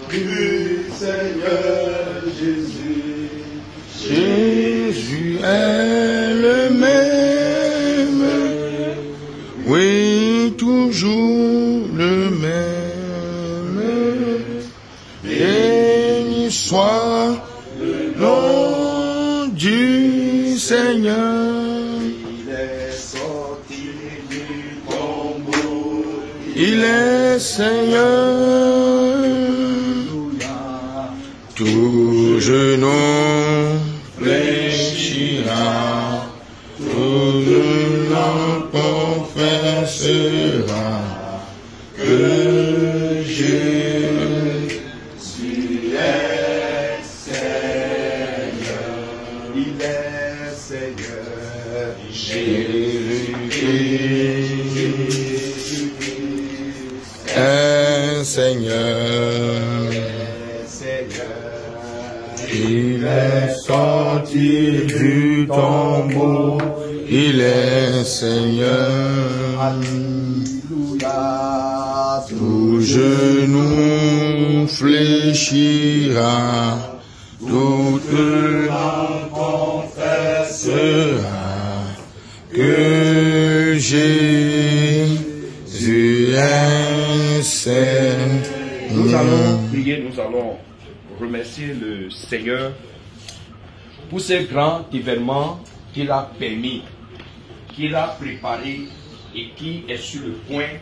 du Seigneur Jésus. Jésus est le même, oui, toujours le même. Béni soit le nom du Seigneur. Il est sorti du tombeau. Il est Seigneur. Tout genou fléchira, tout genou confessera que Jésus est Seigneur. Il est Seigneur. Jésus est Seigneur. Il est sorti du tombeau, il est Seigneur. Alléluia. Tout genou fléchira, toute langue confessera que Jésus est Seigneur. Nous allons prier, nous allons remercier le Seigneur pour ce grand événement qu'il a permis, qu'il a préparé et qui est sur le point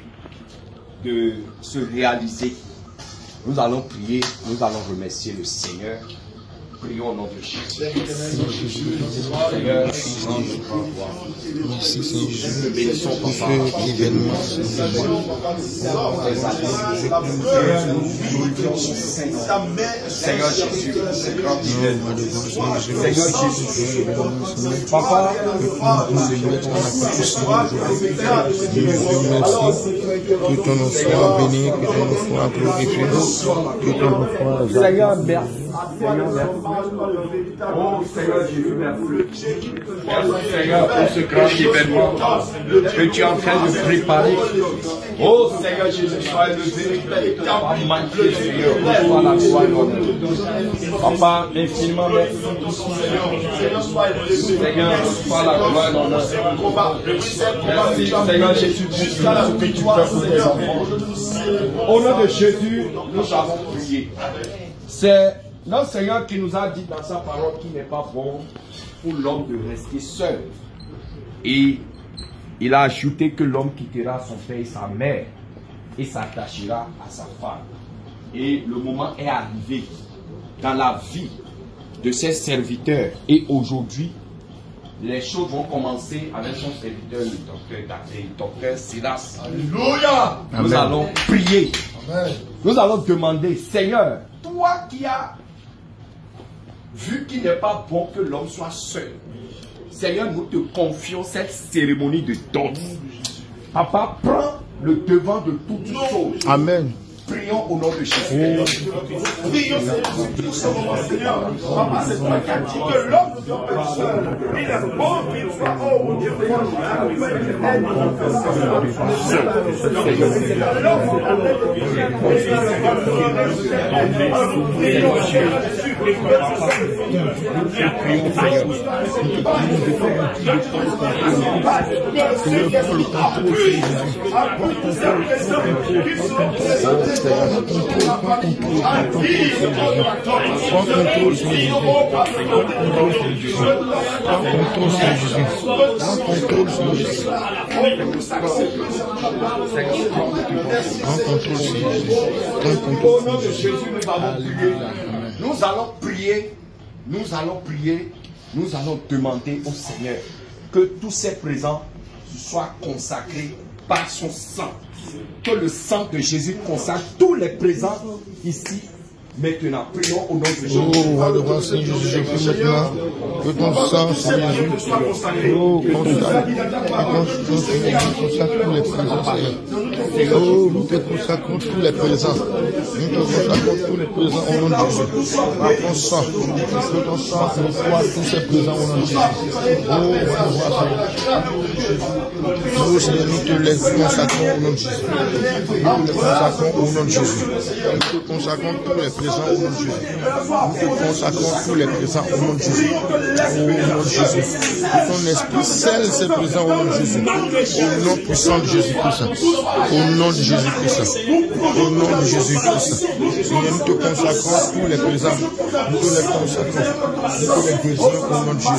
de se réaliser. Nous allons prier, nous allons remercier le Seigneur. Prions au nom de Jésus. Seigneur, merci Seigneur, nous bénissons pour ton cet événement. Seigneur Jésus, ce grand événement. Seigneur Jésus, Papa, que ton nom soit béni, que ton nom soit glorifié, que ton nom soit... Seigneur, merci. Seigneur, merci. Oh Seigneur Jésus, merci. Merci Seigneur pour ce grand événement que tu es en train de préparer. Oh Seigneur Jésus, sois élevé. Sois magnifié Seigneur. Sois la gloire et l'honneur. Papa, infiniment merci. Seigneur, sois la gloire et l'honneur. Merci Seigneur Jésus pour ce que tu fais pour tes enfants. Au nom de Jésus, nous avons prié. C'est notre Seigneur qui nous a dit dans sa parole qu'il n'est pas bon pour l'homme de rester seul. Et il a ajouté que l'homme quittera son père et sa mère et s'attachera à sa femme. Et le moment est arrivé dans la vie de ses serviteurs. Et aujourd'hui, les choses vont commencer avec son serviteur, le docteur David, le docteur Silas. Alléluia! Nous allons prier. Amen. Nous allons demander, Seigneur, toi qui as vu qu'il n'est pas bon que l'homme soit seul, Seigneur, nous te confions cette cérémonie de dot. Papa, prends le devant de toutes choses. Amen. Prions au nom de Jésus. Prions pour ce moment, Seigneur. Papa, c'est toi qui as dit que l'homme ne doit pas être seul. Il est bon qu'il soit oh Dieu. Au nom de Jésus, nous allons prier. Nous allons prier. Nous allons demander au Seigneur que tous ces présents soient consacrés par son sang. Que le sang de Jésus consacre tous les présents ici Maintenant, prions au nom de Jésus. Oh, roi de roi, Seigneur Jésus, je prie maintenant que ton sang, Seigneur Jésus, oh, consacre tous les présents, Seigneur. Oh, nous te consacrons tous les présents. Nous te consacrons tous les présents au nom de Jésus. Ton sang, que ton sang reçoit tous ces présents au nom de Jésus. Oh, roi de roi, Seigneur. Oh, Seigneur, nous te les consacrons au nom de Jésus. Nous te consacrons au nom de Jésus. Nous te consacrons tous les présents au nom de Jésus. Nous te consacrons tous les présents au nom de Jésus. Au nom de Jésus. Que ton esprit scelle ces présents au nom de Jésus. Au nom puissant de Jésus-Christ. Au nom de Jésus-Christ. Au nom de Jésus-Christ. Seigneur, nous te consacrons tous les présents. Nous te les consacrons. Nous te les bénissons au nom de Jésus.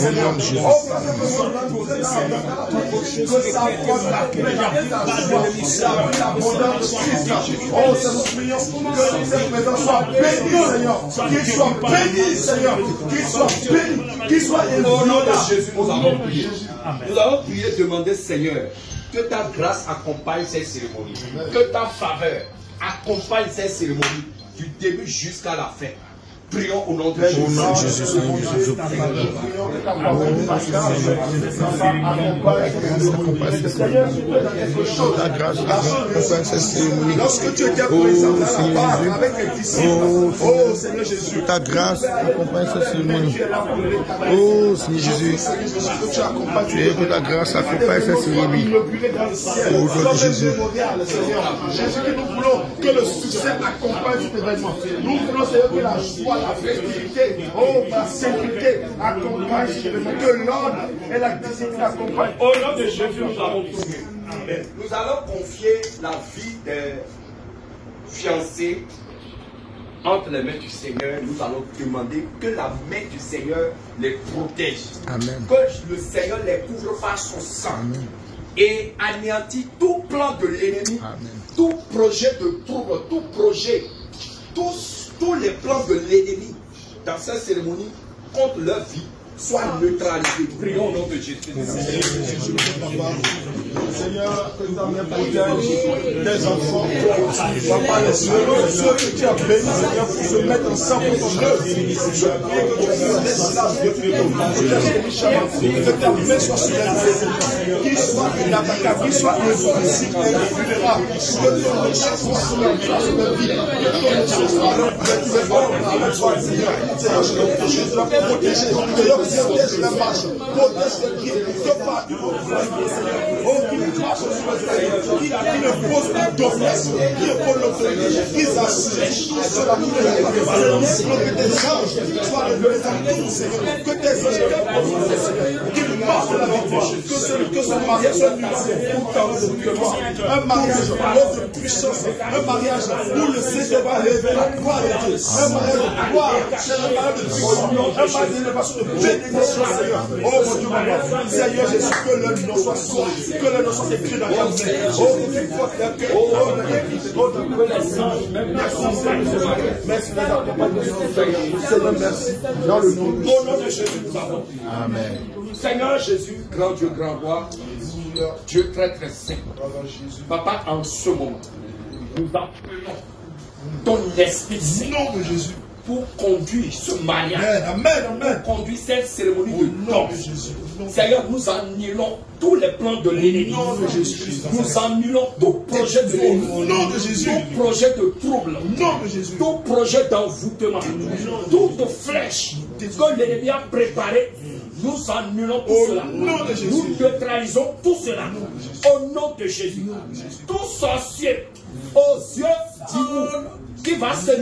Au nom de Jésus. Oh, Seigneur, que ces présents soient bénis, Seigneur. Qu'ils soient bénis, Seigneur. Qu'ils soient bénis. Qu'ils soient élevés. Au nom de Jésus, nous avons prié. Nous avons prié, demander, Seigneur, que ta grâce accompagne ces cérémonies. Que ta faveur accompagne ces cérémonies du début jusqu'à la fin. Prions au nom de Jésus. Au nom de Jésus, Seigneur Jésus. Ta grâce accompagne ces cérémonies. Lorsque tu étais présent dans la barre avec les disciples, oh Seigneur Jésus, ta grâce accompagne ces cérémonies. Oh Seigneur Jésus, que ta grâce accompagne ces cérémonies. Au nom de Jésus. Jésus, que nous voulons que le succès accompagne cet événement. Nous voulons, Seigneur, que la joie, la festivité, oh, la sécurité accompagne cet événement. Que l'ordre et la discipline accompagnent. Au nom de Jésus, nous avons prié. Amen. Nous allons confier la vie des fiancés entre les mains du Seigneur. Nous allons demander que la main du Seigneur les protège. Amen. Que le Seigneur les couvre par son sang. Amen. Et anéantit tout plan de l'ennemi, tout projet de trouble, tout projet, tous les plans de l'ennemi dans cette cérémonie contre leur vie soient neutralisés. Prions au nom de Jésus. Seigneur, que ta main protège des enfants. Papa, ceux que tu as bénis, Seigneur, pour se mettre ensemble pour ton œuvre. Je prie que tu laisses la vie, que ta main soit sur les qu'il soit inattaquable, qu'il soit invisible et invulnérable. Que ton échec soit sur la vie, que ton échec soit avec toi, Seigneur. Seigneur, je dois protéger, Seigneur, protège la marche, protège les pieds, que partout, Seigneur. Qui marche sur le qui ne pose pas d'offense, qui pose l'autorité, qui s'assied sur la mine de que tes anges soient représentants, Seigneur, que tes anges qui marchent la vie, que ce mariage soit un mariage de puissance, un mariage où le Seigneur va lever la gloire de Dieu, un mariage de gloire, un mariage de puissance, un mariage de bénédiction, Seigneur. Oh mon Dieu, mon Seigneur Jésus, que le nom soit sauvé, que le nom soit écrit dans la main. Oh, tu portes la paix, merci de l'accompagnement, Seigneur, merci. Dans le nom de Jésus, nous avons prié. Amen. Seigneur Jésus, grand Dieu, grand roi, Dieu très très saint. Papa, en ce moment, nous appelons ton esprit nom de Jésus pour conduire ce mariage, pour conduire cette cérémonie de danse. Seigneur, nous annulons tous les plans de l'ennemi. Nous annulons tout projet de l'ennemi, tout projet de trouble, tout projet d'envoûtement, toute flèche que l'ennemi a préparée. Nous annulons tout cela. Nous neutralisons tout cela. Au nom de Jésus. Tout sorcier aux yeux d'Inou qui va se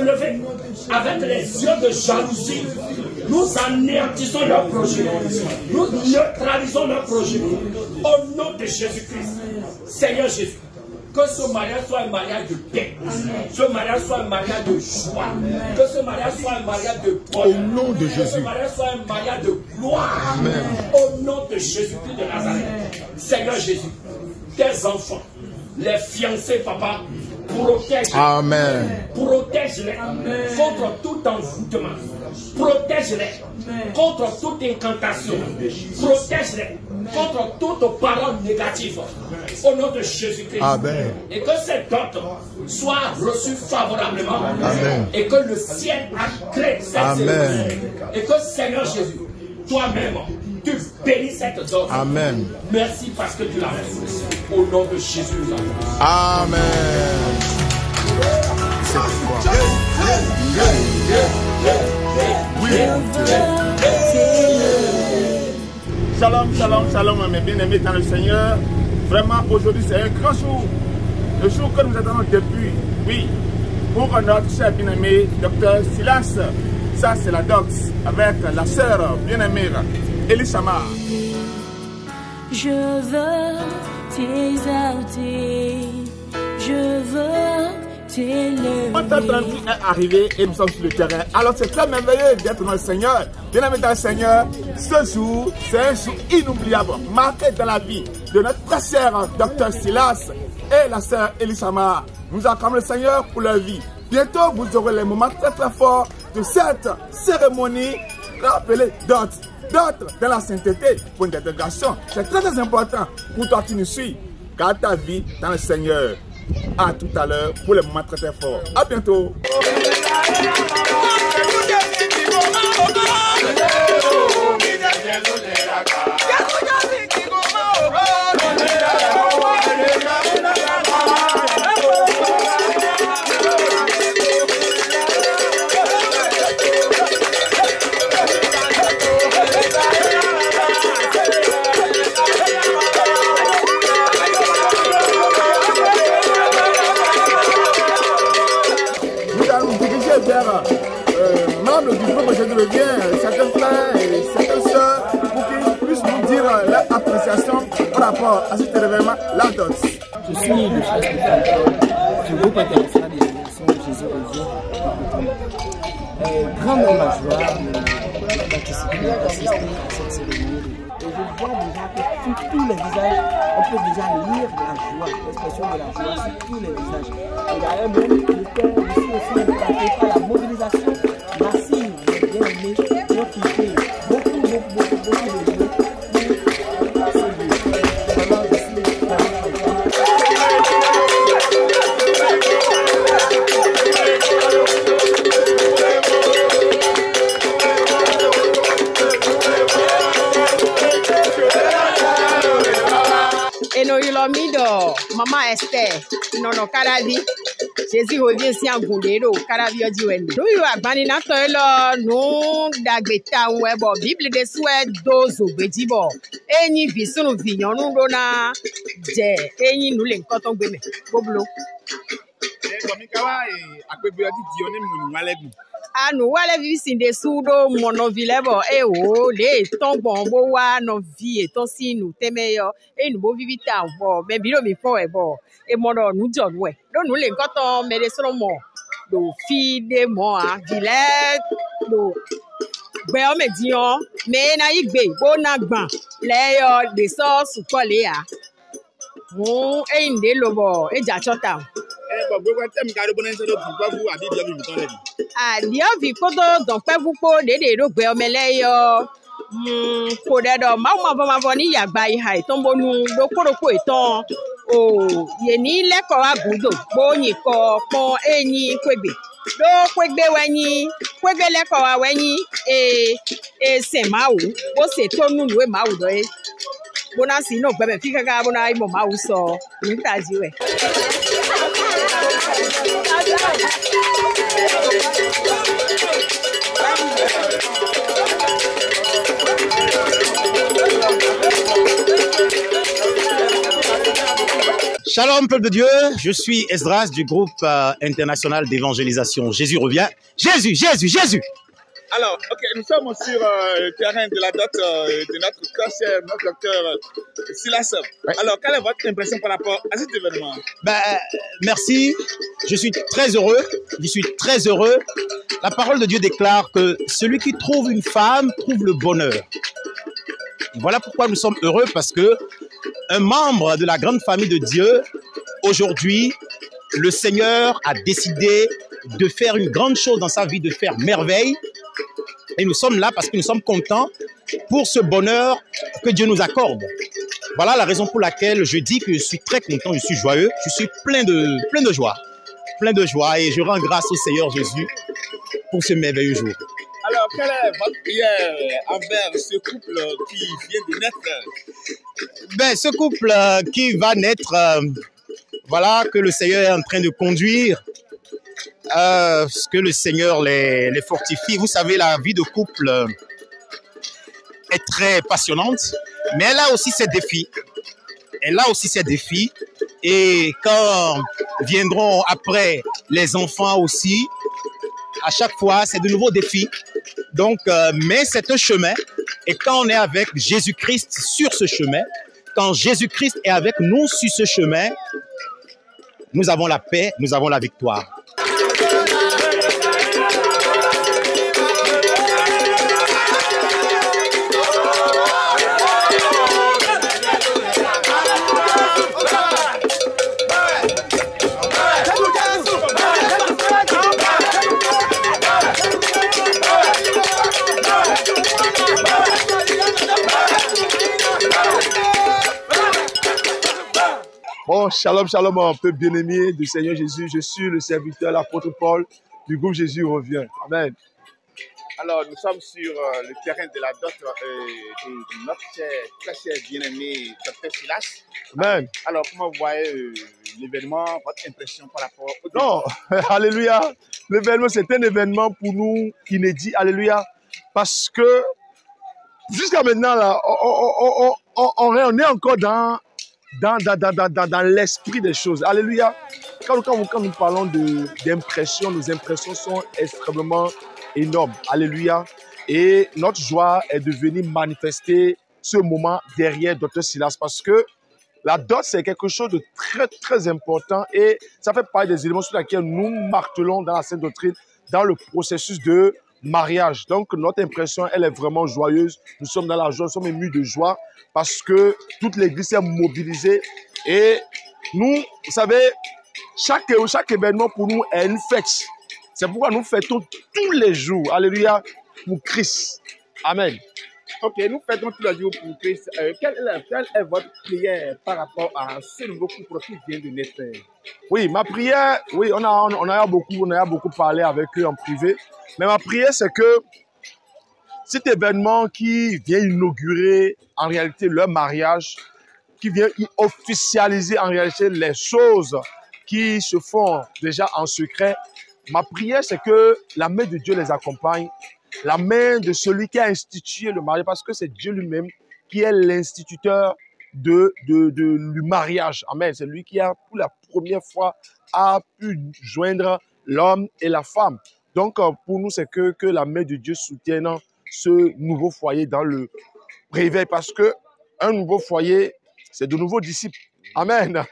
lever avec les yeux de jalousie. Nous anéantissons leur projet. Nous neutralisons leur projet. Au nom de Jésus-Christ. Seigneur Jésus. Que ce mariage soit un mariage de paix. Ce mariage soit un mariage de joie. Que ce mariage soit un mariage de bonheur. Au nom de Jésus. Que ce mariage soit un mariage de gloire. Amen. Au nom de Jésus-Christ de Nazareth. Seigneur Jésus, tes enfants, les fiancés, papa, protège-les. Amen. Protège-les contre tout envoûtement. Protège-les contre toute incantation. Protège-les contre toute parole négative. Au nom de Jésus-Christ. Amen. Et que cette dot soit reçue favorablement. Amen. Et que le ciel accrée cette cérémonie. Et que Seigneur Jésus, toi-même, tu bénis cette dot. Amen. Merci parce que tu l'as fait. Au nom de Jésus, nous avons. Amen. Shalom, shalom, shalom, mes bien-aimés dans le Seigneur. Vraiment, aujourd'hui, c'est un grand jour. Le jour que nous attendons depuis, oui, pour notre cher bien-aimé, Dr Silas. Ça, c'est la dox avec la sœur bien-aimée, Elishama. Je veux t'exalter, je veux t'élever. Notre temps est arrivé et nous sommes sur le terrain. Alors c'est très merveilleux d'être dans le Seigneur. Bien aimé dans le Seigneur, ce jour, c'est un jour inoubliable, marqué dans la vie de notre très cher Dr Silas et la sœur Elishama. Nous acclamons le Seigneur pour leur vie. Bientôt, vous aurez les moments très très forts de cette cérémonie appelée dot. D'autres dans la sainteté, pour une intégration. C'est très très important pour toi qui nous suis. Car ta vie dans le Seigneur. À tout à l'heure pour les moments très très forts. À bientôt. Membres du groupe Je deviens, certains frères et certaines sœurs, pour qu'ils puissent nous dire leur appréciation par rapport à cet événement, la dot. Je suis le frère Stéphane du groupe international des élections Jésus revient. Grandement ma joie de participer, d'assister à cette cérémonie. Et je vois déjà que sur tous les visages, on peut déjà lire la joie, l'expression de la joie sur tous les visages. Et d'ailleurs, même le cœur ici aussi impacté par la mobilisation massive des bien-aimés qui ont quitté beaucoup de lieux pour ce lieu. Vraiment, je suis vraiment content. Et nous Ilomido, maman Esther, non Caravi, Jésus revient si en Goulero, Caravi Odiwen. Nous y a banina toilo, nous d'agbeta ou ebo, Bible de souhait dozo, bedibo. Et ni visu nous vignon, nous donna, et ni nous l'encoton beme, Boblo. Ah, nous allons vivre sin des soudo, mon vilebo, et oh, les tombons, boa, nos vies, et ton si nous t'aimons, et nous vivons à bon, mais bilo mi fo, et bon, et mon nous John, ouais. Donc nous les gâtons, mais les solomons, nos filles de moi, Villette, nos béo médion, mais naïk bé, bonagban, les des sauces ou coléa. Mon, et une des lobos, et jachota. Ah, dia vi kodo donc pas vous pour des rogbe omeleyo ko de do ma bo ni yagba iha itombo nu do koroko iton o ye ni leko agudo bo yin ko pon eyin kwegbe do kwegbe wenyin kwegbe leko wa wenyin se mawu bo se to nu we mawu do e bona si no gbebe fi kaka bona imo mawu so ntaji we. Shalom peuple de Dieu, je suis Esdras du groupe international d'évangélisation Jésus revient. Jésus, Jésus, Jésus. Alors, ok, nous sommes sur le terrain de la dot de notre cancer, notre docteur Silas. Ouais. Alors, quelle est votre impression par rapport à cet événement? Merci, je suis très heureux, La parole de Dieu déclare que celui qui trouve une femme trouve le bonheur. Voilà pourquoi nous sommes heureux, parce que un membre de la grande famille de Dieu, aujourd'hui, le Seigneur a décidé de faire une grande chose dans sa vie, de faire merveille. Et nous sommes là parce que nous sommes contents pour ce bonheur que Dieu nous accorde. Voilà la raison pour laquelle je dis que je suis très content, je suis joyeux, je suis plein de joie. Plein de joie et je rends grâce au Seigneur Jésus pour ce merveilleux jour. Alors, quelle est votre prière envers ce couple qui vient de naître? Ben, ce couple qui va naître, voilà, que le Seigneur est en train de conduire, que le Seigneur les fortifie. Vous savez, la vie de couple est très passionnante, mais elle a aussi ses défis. Elle a aussi ses défis. Et quand viendront après les enfants aussi, à chaque fois, c'est de nouveaux défis. Donc, mais c'est un chemin. Et quand on est avec Jésus-Christ sur ce chemin, quand Jésus-Christ est avec nous sur ce chemin, nous avons la paix, nous avons la victoire. Bon, shalom, shalom, un peu bien-aimé du Seigneur Jésus. Je suis le serviteur, l'apôtre Paul du groupe Jésus revient. Amen. Alors, nous sommes sur le terrain de la dot de notre très cher bien-aimé Dr Silas. Amen. Alors, comment vous voyez l'événement, votre impression par rapport au... Non, alléluia. L'événement, c'est un événement pour nous inédit. Alléluia. Parce que jusqu'à maintenant, là, on est encore dans l'esprit des choses. Alléluia. Quand nous parlons d'impressions, nos impressions sont extrêmement énormes. Alléluia. Et notre joie est de venir manifester ce moment derrière Dr Silas parce que la dot, c'est quelque chose de très, très important et ça fait partie des éléments sur lesquels nous martelons dans la Sainte Doctrine, dans le processus de mariage. Donc, notre impression, elle est vraiment joyeuse. Nous sommes dans la joie, nous sommes émus de joie parce que toute l'Église est mobilisée. Et nous, vous savez, chaque événement pour nous est une fête. C'est pourquoi nous fêtons tous les jours, alléluia, pour Christ. Amen. Ok, nous fêtons tous les jours pour Christ. Quelle est votre prière par rapport à ce nouveau couple qui vient de naître? Oui, ma prière, oui, on a beaucoup parlé avec eux en privé. Mais ma prière, c'est que cet événement qui vient inaugurer en réalité leur mariage, qui vient officialiser en réalité les choses qui se font déjà en secret, ma prière, c'est que la main de Dieu les accompagne, la main de celui qui a institué le mariage, parce que c'est Dieu lui-même qui est l'instituteur du mariage. Amen. C'est lui qui a, pour la première fois, a pu joindre l'homme et la femme. Donc, pour nous, c'est que la main de Dieu soutienne ce nouveau foyer dans le réveil, parce que un nouveau foyer, c'est de nouveaux disciples. Amen.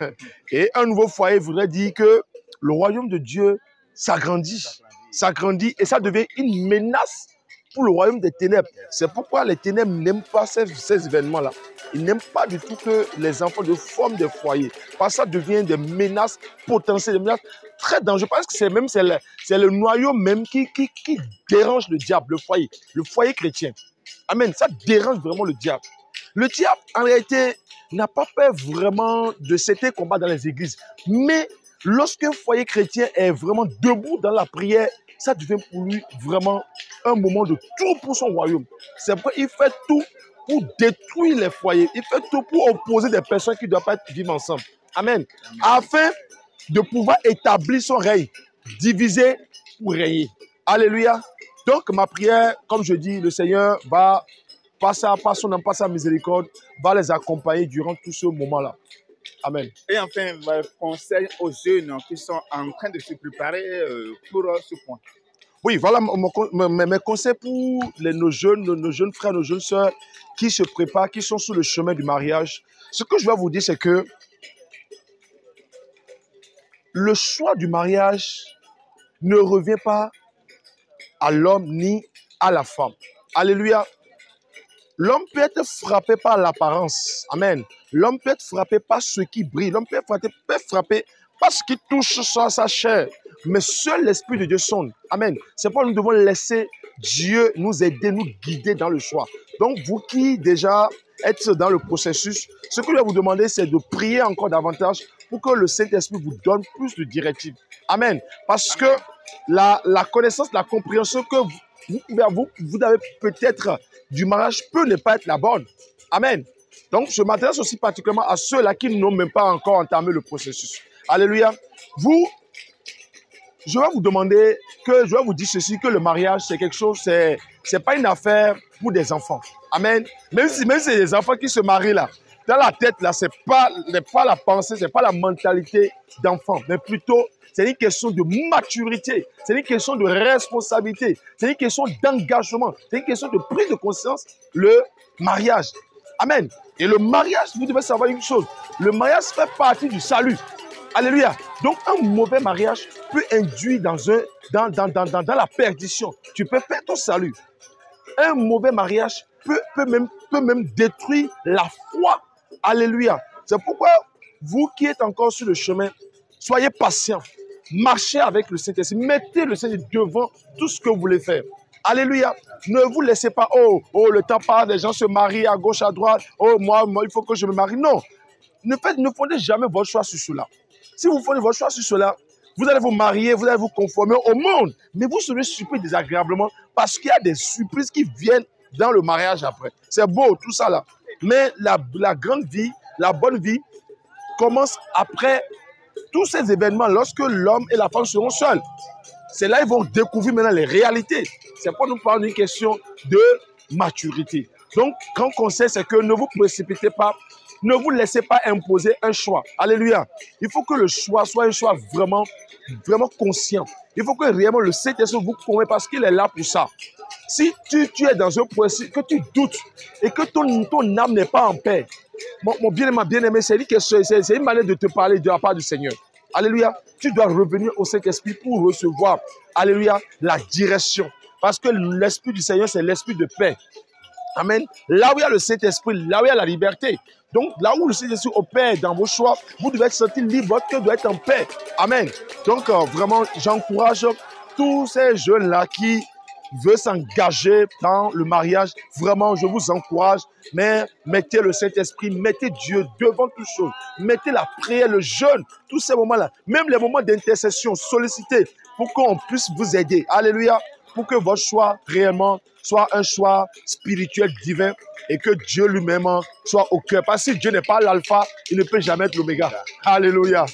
Et un nouveau foyer voudrait dire que le royaume de Dieu s'agrandit et ça devient une menace pour le royaume des ténèbres. C'est pourquoi les ténèbres n'aiment pas ces événements-là. Ils n'aiment pas du tout que les enfants de forment des foyers. Parce que ça devient des menaces potentielles, des menaces très dangereuses. Parce que c'est le noyau même qui dérange le diable, le foyer chrétien. Amen. Ça dérange vraiment le diable. Le diable, en réalité, n'a pas peur vraiment de certains combats dans les églises. Mais lorsqu'un foyer chrétien est vraiment debout dans la prière, ça devient pour lui vraiment un moment de tout pour son royaume. C'est pourquoi il fait tout pour détruire les foyers. Il fait tout pour opposer des personnes qui ne doivent pas vivre ensemble. Amen. Afin de pouvoir établir son règne, diviser pour régner. Alléluia. Donc ma prière, comme je dis, le Seigneur va, par son amour, par sa miséricorde, va les accompagner durant tout ce moment-là. Amen. Et enfin, conseil aux jeunes qui sont en train de se préparer pour ce point. Oui, voilà mes conseils pour nos jeunes frères, nos jeunes sœurs qui se préparent, qui sont sur le chemin du mariage. Ce que je vais vous dire, c'est que le choix du mariage ne revient pas à l'homme ni à la femme. Alléluia. L'homme peut être frappé par l'apparence. Amen. L'homme peut être frappé par ce qui brille. L'homme peut être frappé par ce qui touche sa chair. Mais seul l'Esprit de Dieu sonde. Amen. C'est pourquoi nous devons laisser Dieu nous aider, nous guider dans le choix. Donc, vous qui déjà êtes dans le processus, ce que je vais vous demander, c'est de prier encore davantage pour que le Saint-Esprit vous donne plus de directives. Amen. Parce que la connaissance, la compréhension que vous avez peut-être du mariage peut ne pas être la bonne. Amen. Donc, je m'adresse aussi particulièrement à ceux-là qui n'ont même pas encore entamé le processus. Alléluia. Je vais vous demander, je vais vous dire ceci, que le mariage, c'est quelque chose, c'est pas une affaire pour des enfants. Amen. Même si c'est des enfants qui se marient là, dans la tête là, c'est pas la pensée, c'est pas la mentalité d'enfant, mais plutôt, c'est une question de maturité, c'est une question de responsabilité, c'est une question d'engagement, c'est une question de prise de conscience, le mariage. Amen. Et le mariage, vous devez savoir une chose, le mariage fait partie du salut. Alléluia. Donc, un mauvais mariage peut induire dans la perdition. Tu peux perdre ton salut. Un mauvais mariage peut même détruire la foi. Alléluia. C'est pourquoi, vous qui êtes encore sur le chemin, soyez patients. Marchez avec le Saint-Esprit. Mettez le Saint-Esprit devant tout ce que vous voulez faire. Alléluia. Ne vous laissez pas, oh, le temps passe, les gens se marient à gauche, à droite. Oh, moi, il faut que je me marie. Non. Ne fondez jamais votre choix sur cela. Si vous fondez votre choix sur cela, vous allez vous marier, vous allez vous conformer au monde. Mais vous serez surpris désagréablement parce qu'il y a des surprises qui viennent dans le mariage après. C'est beau, tout ça là. Mais la grande vie, la bonne vie, commence après tous ces événements, lorsque l'homme et la femme seront seuls. C'est là qu'ils vont découvrir maintenant les réalités. C'est pas nous parler d'une question de maturité. Donc, grand conseil, c'est que ne vous précipitez pas. Ne vous laissez pas imposer un choix. Alléluia. Il faut que le choix soit un choix vraiment, vraiment conscient. Il faut que réellement le Saint-Esprit vous convainc parce qu'il est là pour ça. Si tu es dans un processus, que tu doutes et que ton âme n'est pas en paix, mon bien-aimé, c'est une manière de te parler de la part du Seigneur. Alléluia. Tu dois revenir au Saint-Esprit pour recevoir, alléluia, la direction. Parce que l'Esprit du Seigneur, c'est l'Esprit de paix. Amen. Là où il y a le Saint-Esprit, là où il y a la liberté. Donc, là où le Saint-Esprit opère dans vos choix, vous devez être senti libre, votre cœur doit être en paix. Amen. Donc, vraiment, j'encourage tous ces jeunes-là qui veulent s'engager dans le mariage. Vraiment, je vous encourage. Mais mettez le Saint-Esprit, mettez Dieu devant toutes choses. Mettez la prière, le jeûne, tous ces moments-là. Même les moments d'intercession, sollicitez pour qu'on puisse vous aider. Alléluia. Pour que votre choix réellement soit un choix spirituel divin et que Dieu lui-même soit au cœur. Parce que si Dieu n'est pas l'alpha, il ne peut jamais être l'oméga. Alléluia.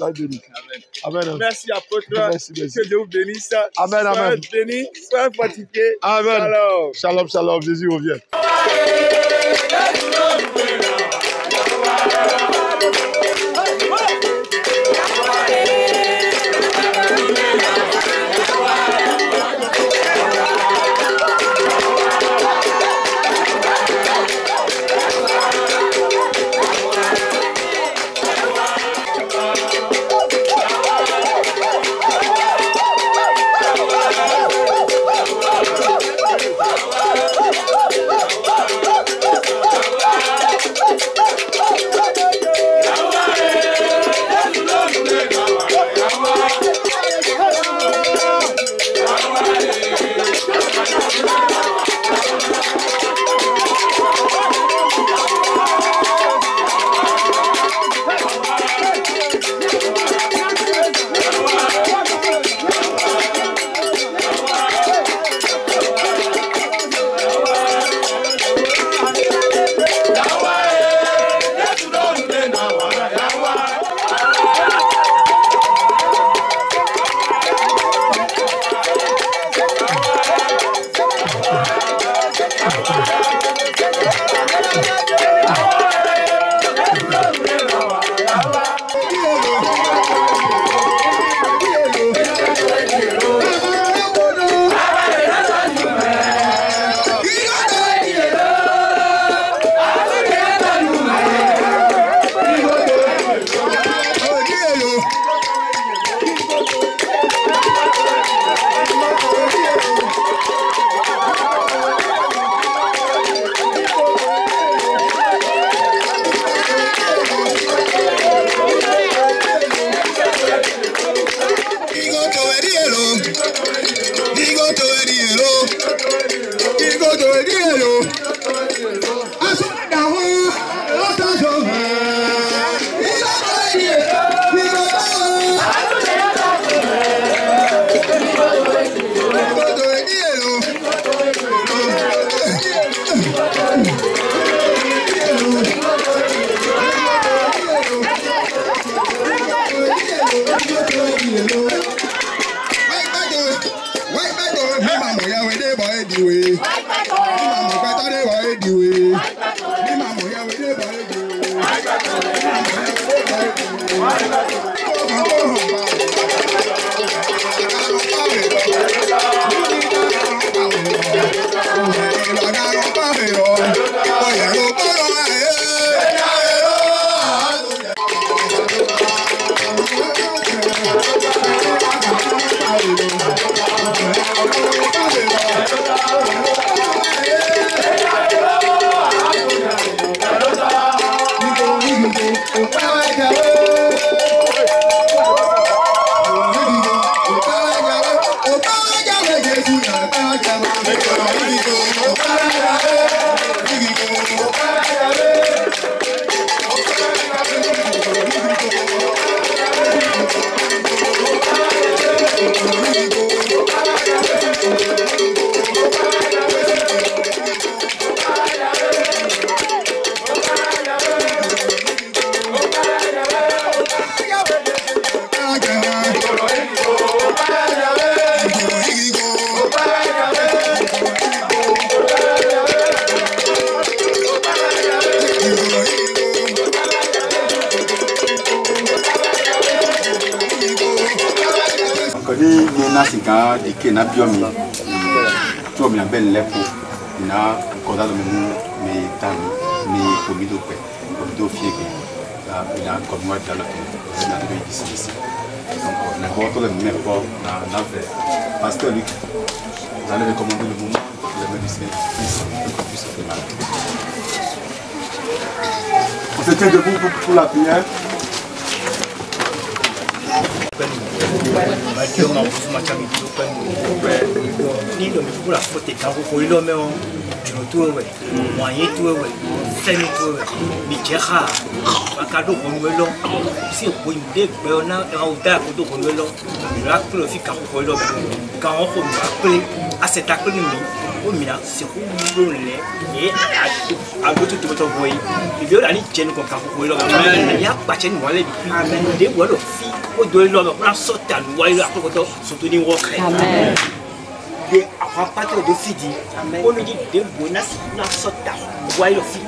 Amen. Amen. Merci apôtre. Merci. Que Dieu vous bénisse. Amen. Amen. Soyez bénis, soyez fortifiés. Amen. Shalom, shalom. Jésus revient. Nasika di ke na biomi to mi ben lepo na ko da me tami mi komido pe komido fieke na ko mo da la na de ici donc na ko to le me po na ve pasteur Luc vous allez recommander le moment le médecin plus mal. On se tient debout pour la prière. Ni lo mi kula fote ka ko ilo me o juro to we wa ye to we femi to we mi jeha aka do ko lo si ko inde be ona e o da ko do ko lo la ko fi ka ko lo ka o ko ma pe a se ta ko ni o mi na se ko lo le e a do to to boy bi yo la ni jen ko ka ko lo ya pa chen mo le bi de wo lo fi o do lo ma so ta lu wa lo ko to so to ni wo kre amen de apapate de fidi on nous dit de bonas na sota wa lo fi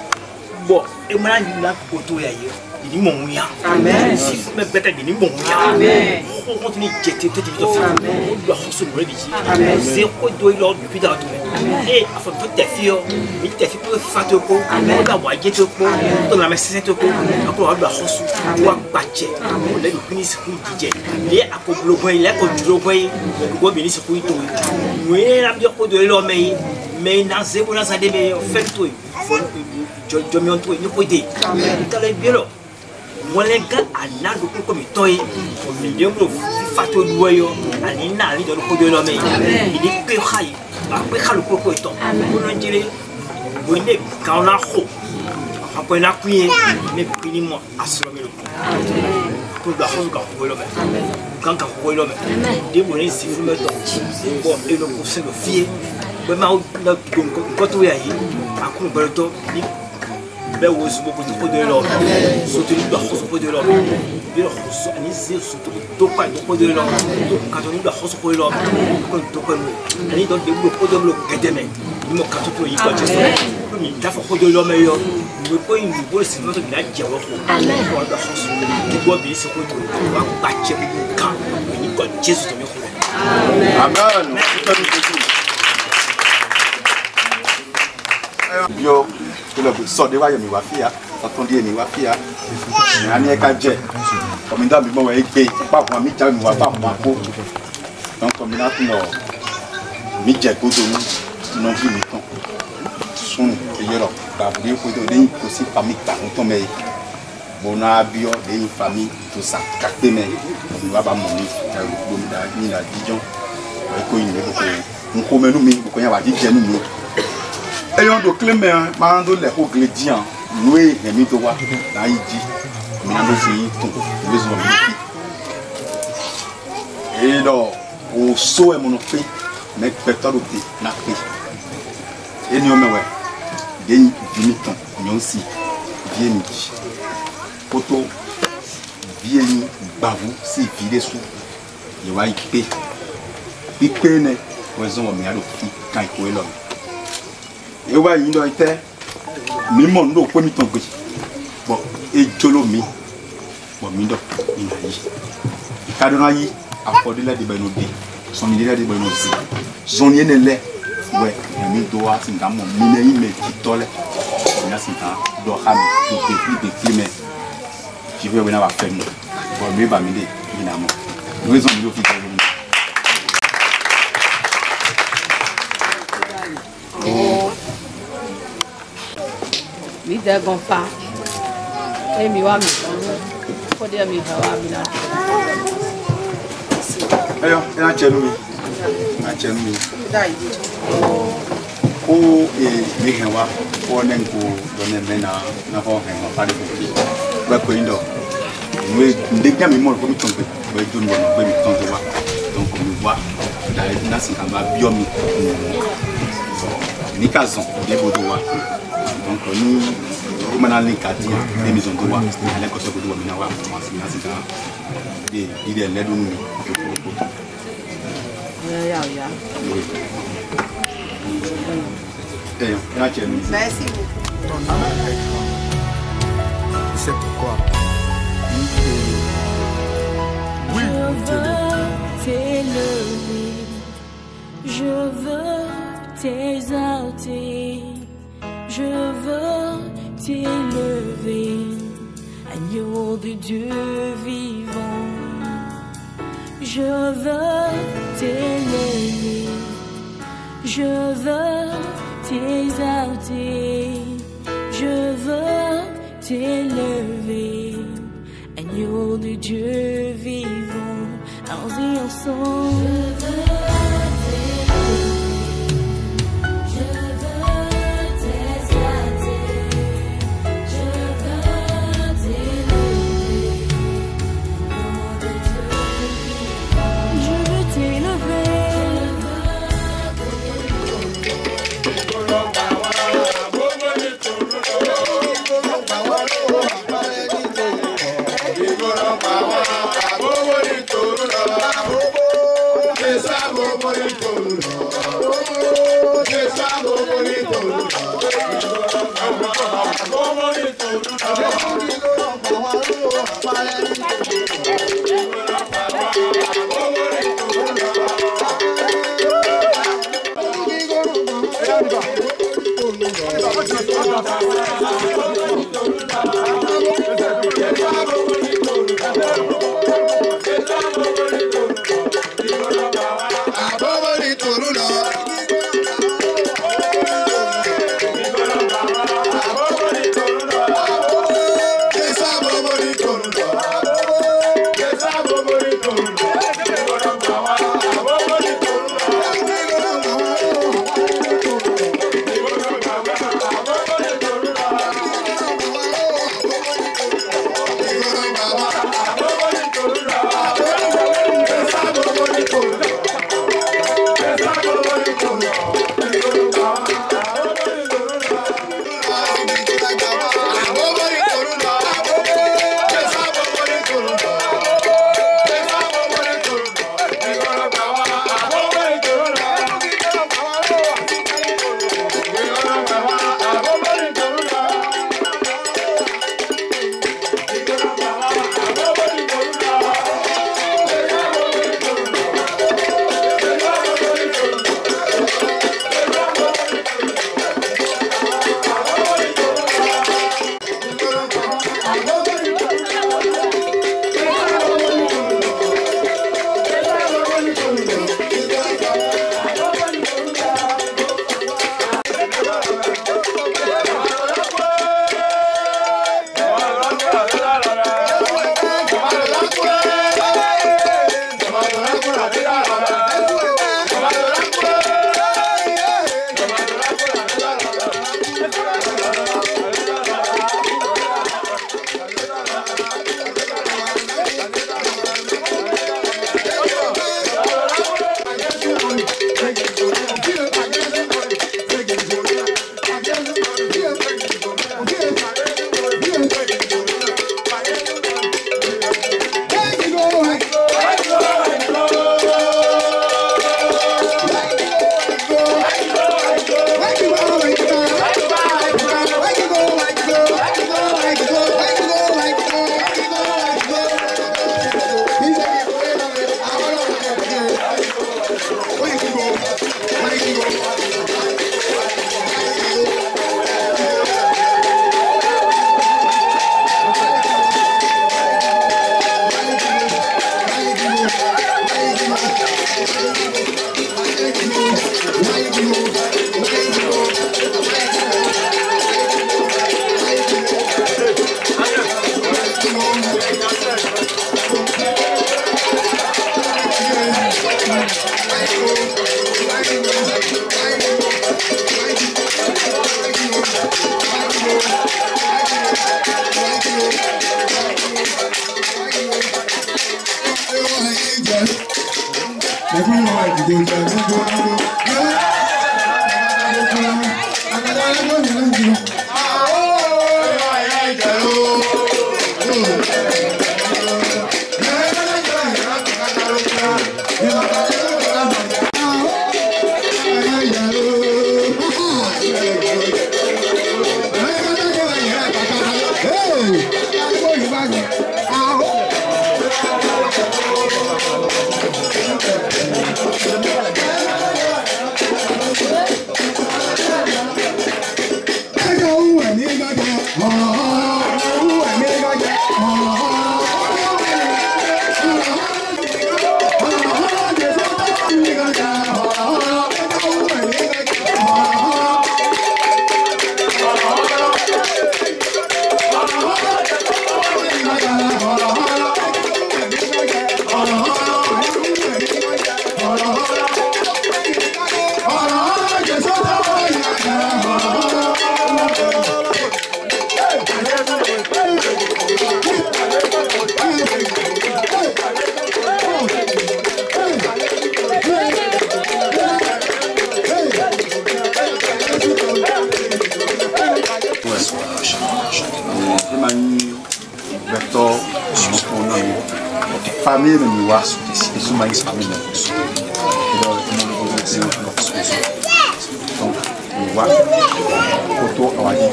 bo e mara ni la ko to ya yo ni mo ya amen si me beta ni mo ya amen on continue jeter te de fi amen do so mo bi amen c'est ko do lo depuis dans tout et afin de te fio mi te fi pour fato ko amen da wa jeter ko to na me sese to ko ko do so wa pache on le ni se ku dije le akoblo boy le ko duro boy ko bi ni se ku to oui, la bien de l'homme, mais dans ces bonnes années, mais fait tout. Je m'y entoure, nous pouvons dire. Dans les bien là, moi les gars, à n'a de coup comme toi, au milieu de fato noyo, à l'ina, dans le coup de l'homme, il est péraille, après le coco étant. On dirait, vous n'êtes qu'en a haut. Après la cuillère, mais finiment à se remettre le coup. Pour la chose quand vous l'homme. Quand vous l'homme, des monnaies si vous me donnez. Bon, et le conseil de fier. Mais ma quand vous y allez, à coup de temps, mais aussi beaucoup de l'homme. Surtout la chose de l'homme. Et le conseil, surtout le de l'homme. Quand on dit la chose de l'homme, on est dans des groupes de l'homme qui est aimé. Nous m'ont quand on y va, il t'a fait de l'homme meilleur. Nous ne pouvons pas se mettre dans la dialogue. Amen. Pour la chose, nous devons bien se retrouver. On va bâtir le camp. Nous devons Jésus de nous. Amen. Yo, le sort de voyage, mi wafia. Attendez, mi wafia. Mais on est qu'à dire. Comme il a mis mon épée, pas pour mi t'a mi wa pas moi pour. Donc comme il a tout non, mi j'ai pour nous, non plus mi temps. Son et alors, d'abord faut donner aussi famille ta on tombe. Bona bio de famille tout ça. Capté mais on va pas monter. Ni la Dijon. Ko yin le ko nous mi ko ya ba di je nous. Et on doit clamer un les ingrédients noués et mis de voir dans l'idée. Mais on doit besoin de et donc, au saut et mon pays, mais peut-être au pays, n'a pris. Et nous, des limitants, nous aussi, bien dit. Poto, bien bavou, si vide sous, il va y payer. Il paye, raison, mais alors, quand il peut l'homme. Et ouais, il doit être mi mo ndo ko mi ton gbe bo e jolo mi bo mi do ina yi kadona yi afodile de beno de son mi de beno si zon ye ne le ouais mi do wa sin ga mo mi ne yi me ki tole on a sin ta do ha mi de climat je vais venir va faire nous bon mi ba mi de ina mo nous ont mi fi mi de gon fa e mi wa mi ko de mi ba wa mi na ayo ina chelu mi na chelu mi dai o mi hen wa o nen ko do ne me na ho hen wa pa de ko ki ba ko indo we ndega mi mo ko mi ton pe ba jo no ba mi ton wa donc mi wa da na sin kan ba bio mi ni kazon de bodo wa donc nous comme on a les quartiers des maisons de wa à l'école de wa mi na wa na sin kan de il est l'aide nous ya merci beaucoup. C'est pourquoi je veux t'exalter, je veux t'élever, agneau de Dieu vivant. Je veux t'élever, je veux t'exalter, je veux t'élever, agneau de Dieu vivant. Allons-y ensemble. famille de Niwa, et sous maïs famille. Donc, Niwa, Koto, Awadi,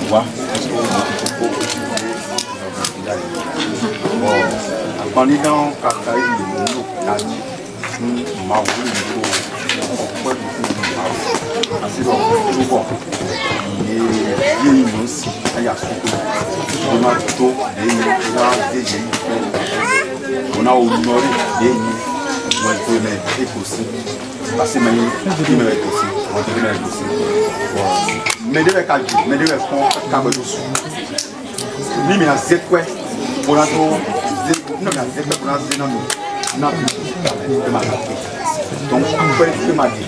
Niwa, bon, en étant Kakaï, on a honoré des aussi parce que mais de la mais de la ni mais c'est quoi pour la non mais c'est pour la non donc tu m'as dit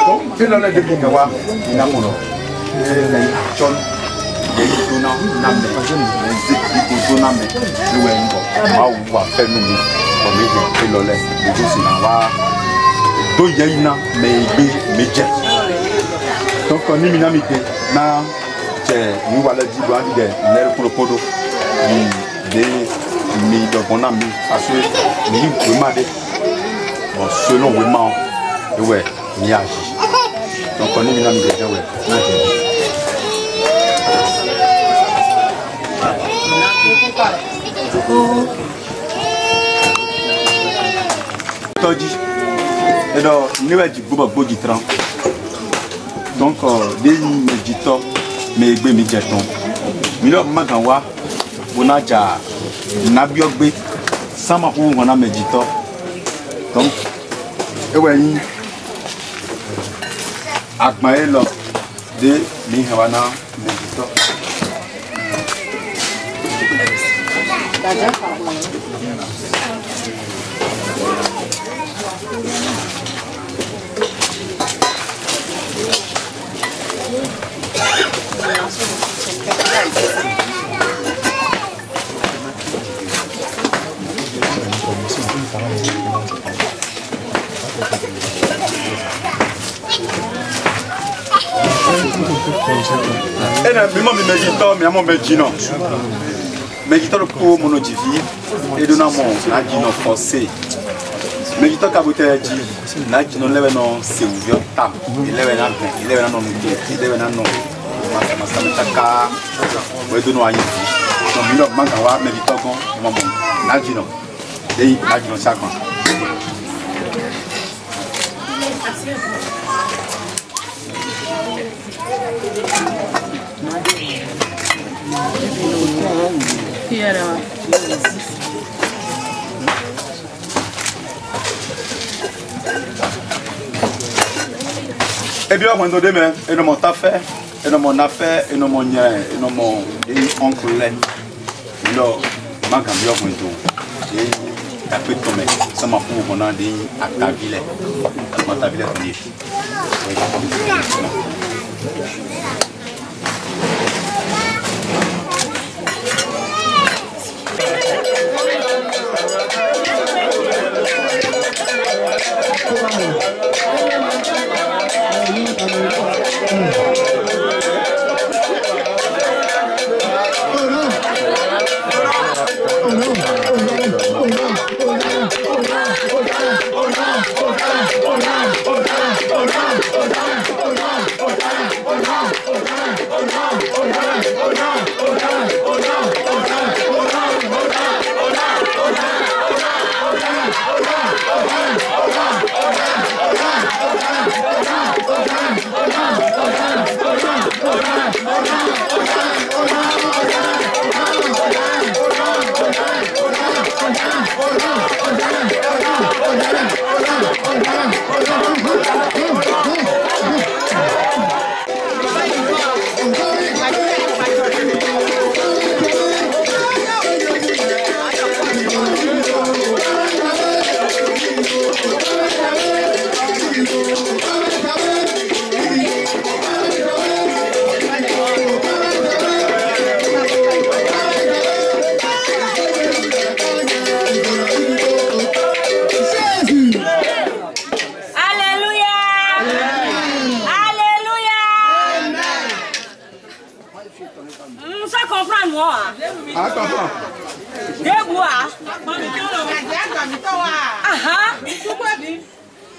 donc tu l'as dit que wa ina mono John Dona Nambe, Dona Nambe, Luengo, Mawa, Fenumi, Omega, Pelole, Dosinawa, Doyaina, Maybe, Major. Donc, on est minamité, na, nous voilà dit, l'air pour le podo, ni de bon ami, parce que ni vous m'avez, bon, selon vraiment, ouais, ni agi. Donc, on est minamité, ouais, Todi, et donc nous avons dit beaucoup de temps. Donc des méditants, mais des méditants. Milo magawa, bonaja, nabiogbe, sama ou on a méditant. Donc, et ouais, akmaelo de mihawana méditant. Mais mon médino, médito pour mon divi et de mon nadino français. Médito kabote dit, nadino leve non c'est ouvert tam, il leve non il leve non masamataka, ouais de noyer. Donc milo mangawa médito bon maman nadino, et nadino chaque fois. Eh bien, on donne demain, et mon affaire, et mon affaire, et mon lien, et mon oncle là. Alors, ma cambio on et t'as peu de commerce. Ça m'a fait qu'on a des à ta ville, à ta ville de Oh no!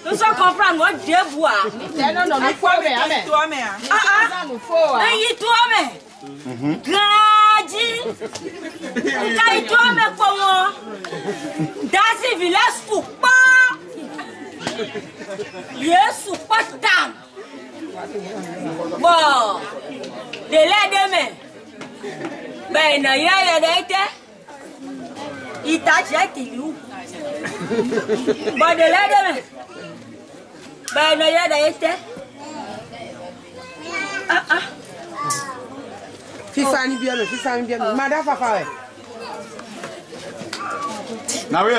Nous sommes comprendre moi deux bois. Non non, nous faut mais toi mais. Nous faut. Mais toi mais. Grandi. Quand toi mais comment? Dans ce village soupa. Yes soupa tam. Bon. De là demain. Ben na ya d'aite. Il t'a jeté où? Bon de là demain. Ben na ya d'aite. Fifani bien, Madame Fafa. Na oui.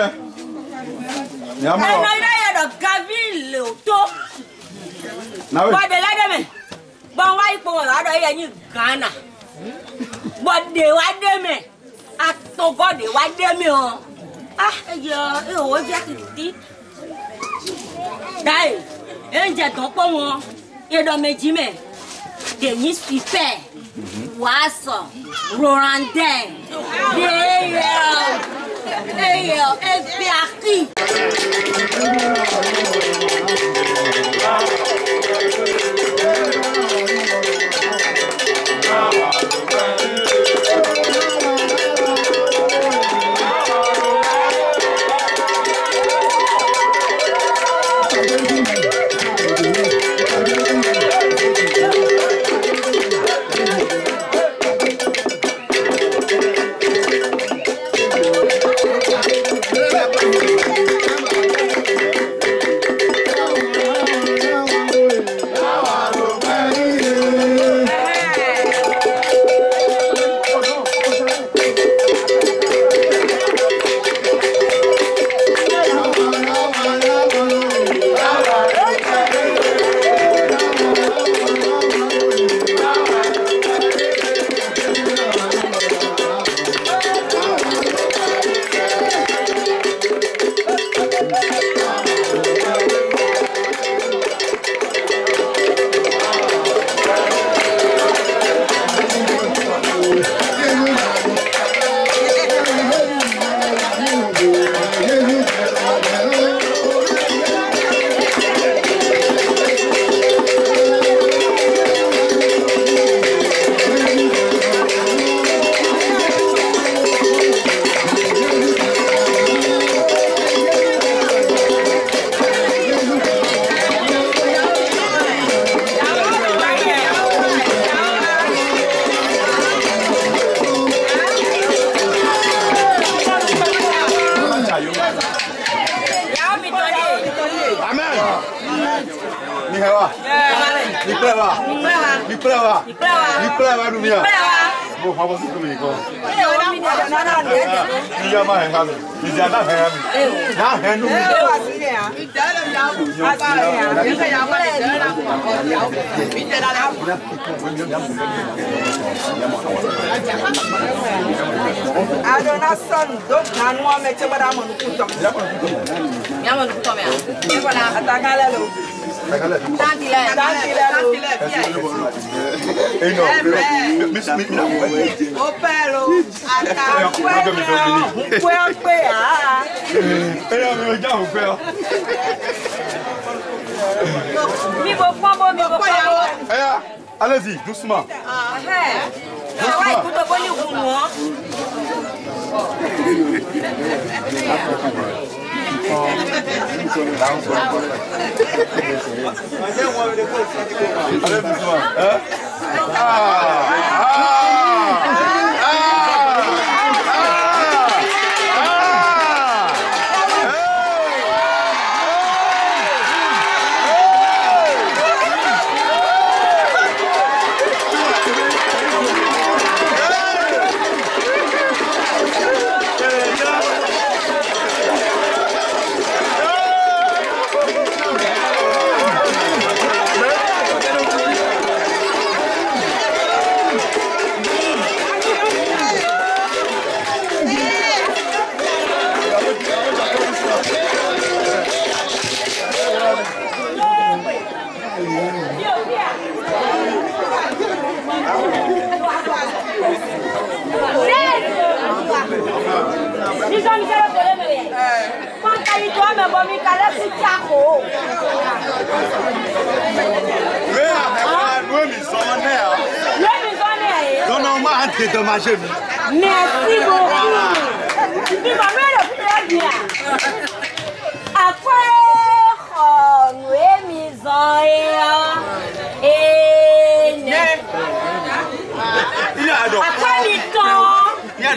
Ya mo. Na ya da Gavin le to. Na oui. Bon de là demain. Bon wa ipo la do ya ni Ghana. Bon de wa demain. Atogo de wa demain o. Yo, o ja ti. Dai. Enje ton po won. E do meji me. De ni super. Waso. Rorande. Yo, e biaki. Allez-y, doucement. Allez doucement. dédommagé. Merci beaucoup. Mais ma mère est très bien. Après, nous avons mis il y a donc il y a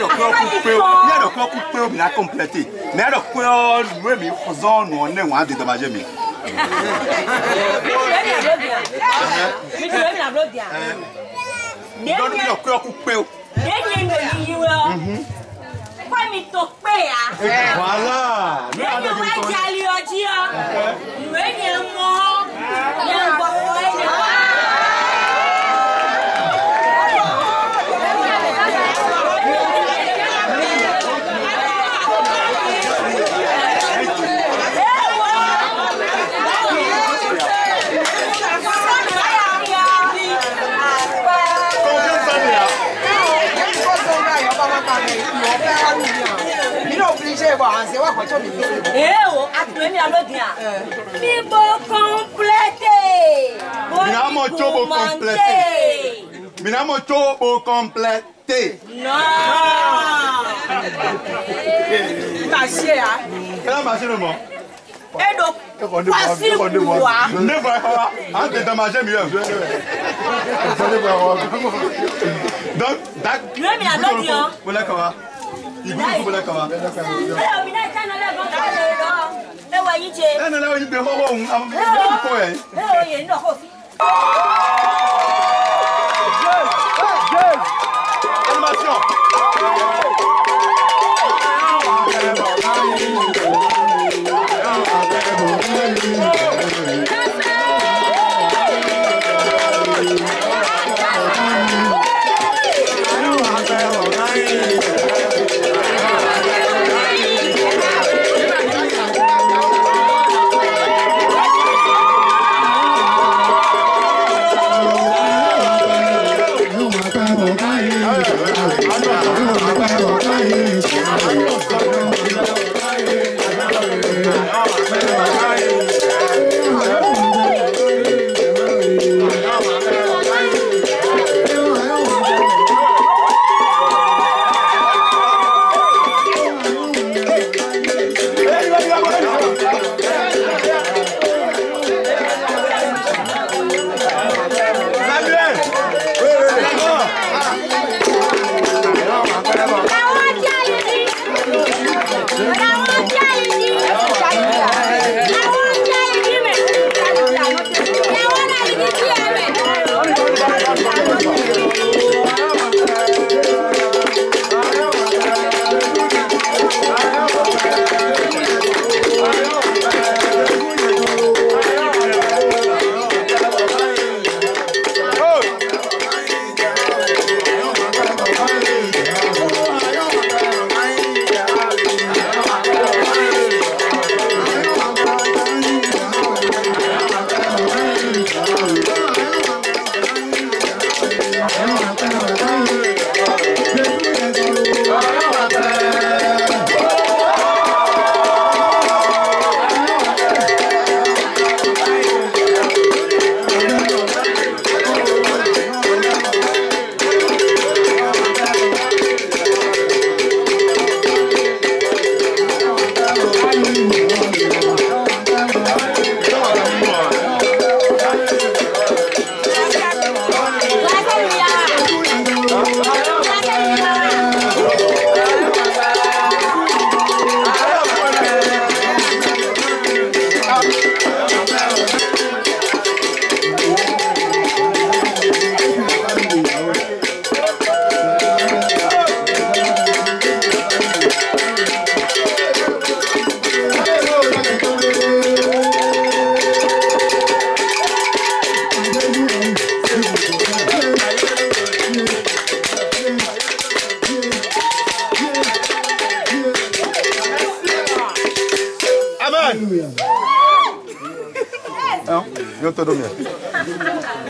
donc coupé il a complété. Mais alors quoi nous mais faisons nous on est moins dédommagé mais. Voilà. Complété. Non. Marché, hein? Quel a marché le mot? Et donc, voici pour moi. Ne vois pas. Ah, dédommagé mieux. Donc, vous l'avez comment? Il vous l'avez comment?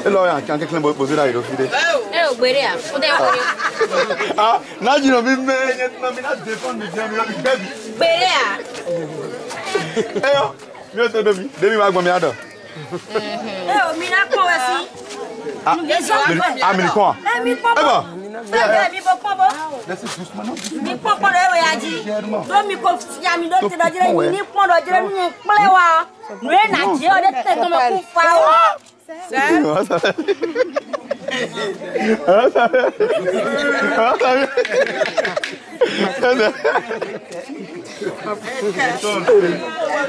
Et là, il y a quelqu'un qui a posé là, il a filé. Ah, là, il a mis défendre Mi popo. Mi popo le we aji. Do mi ko ya mi do te do jere ni pon do jere ni ple wa. We na je o de te ko me ku fa o.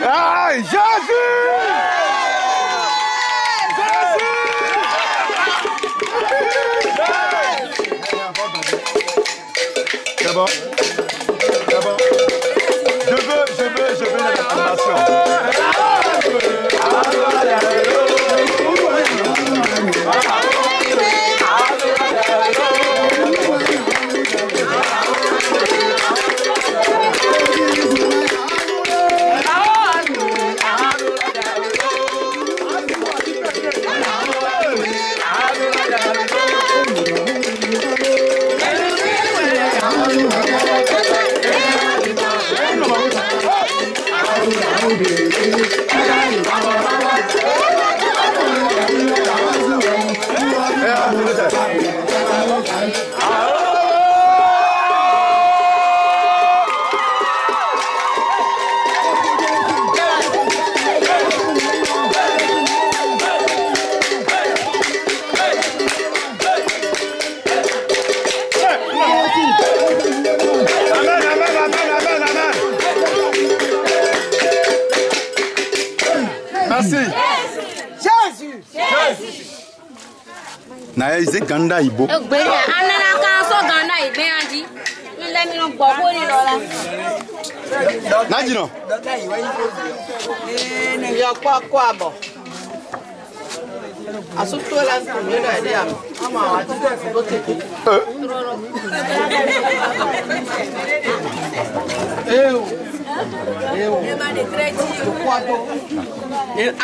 Ai, Jesus! C'est bon. C'est bon. Je veux la formation. Merci. Jésus. Na eze ganda ibo. Egbere anana kan so ganda ibe anji. Mi le mi no gbo ko ni lola. Na jino. Ne yo kwa abo. Asuto la ndu le ide am. Ama wa ti go tete.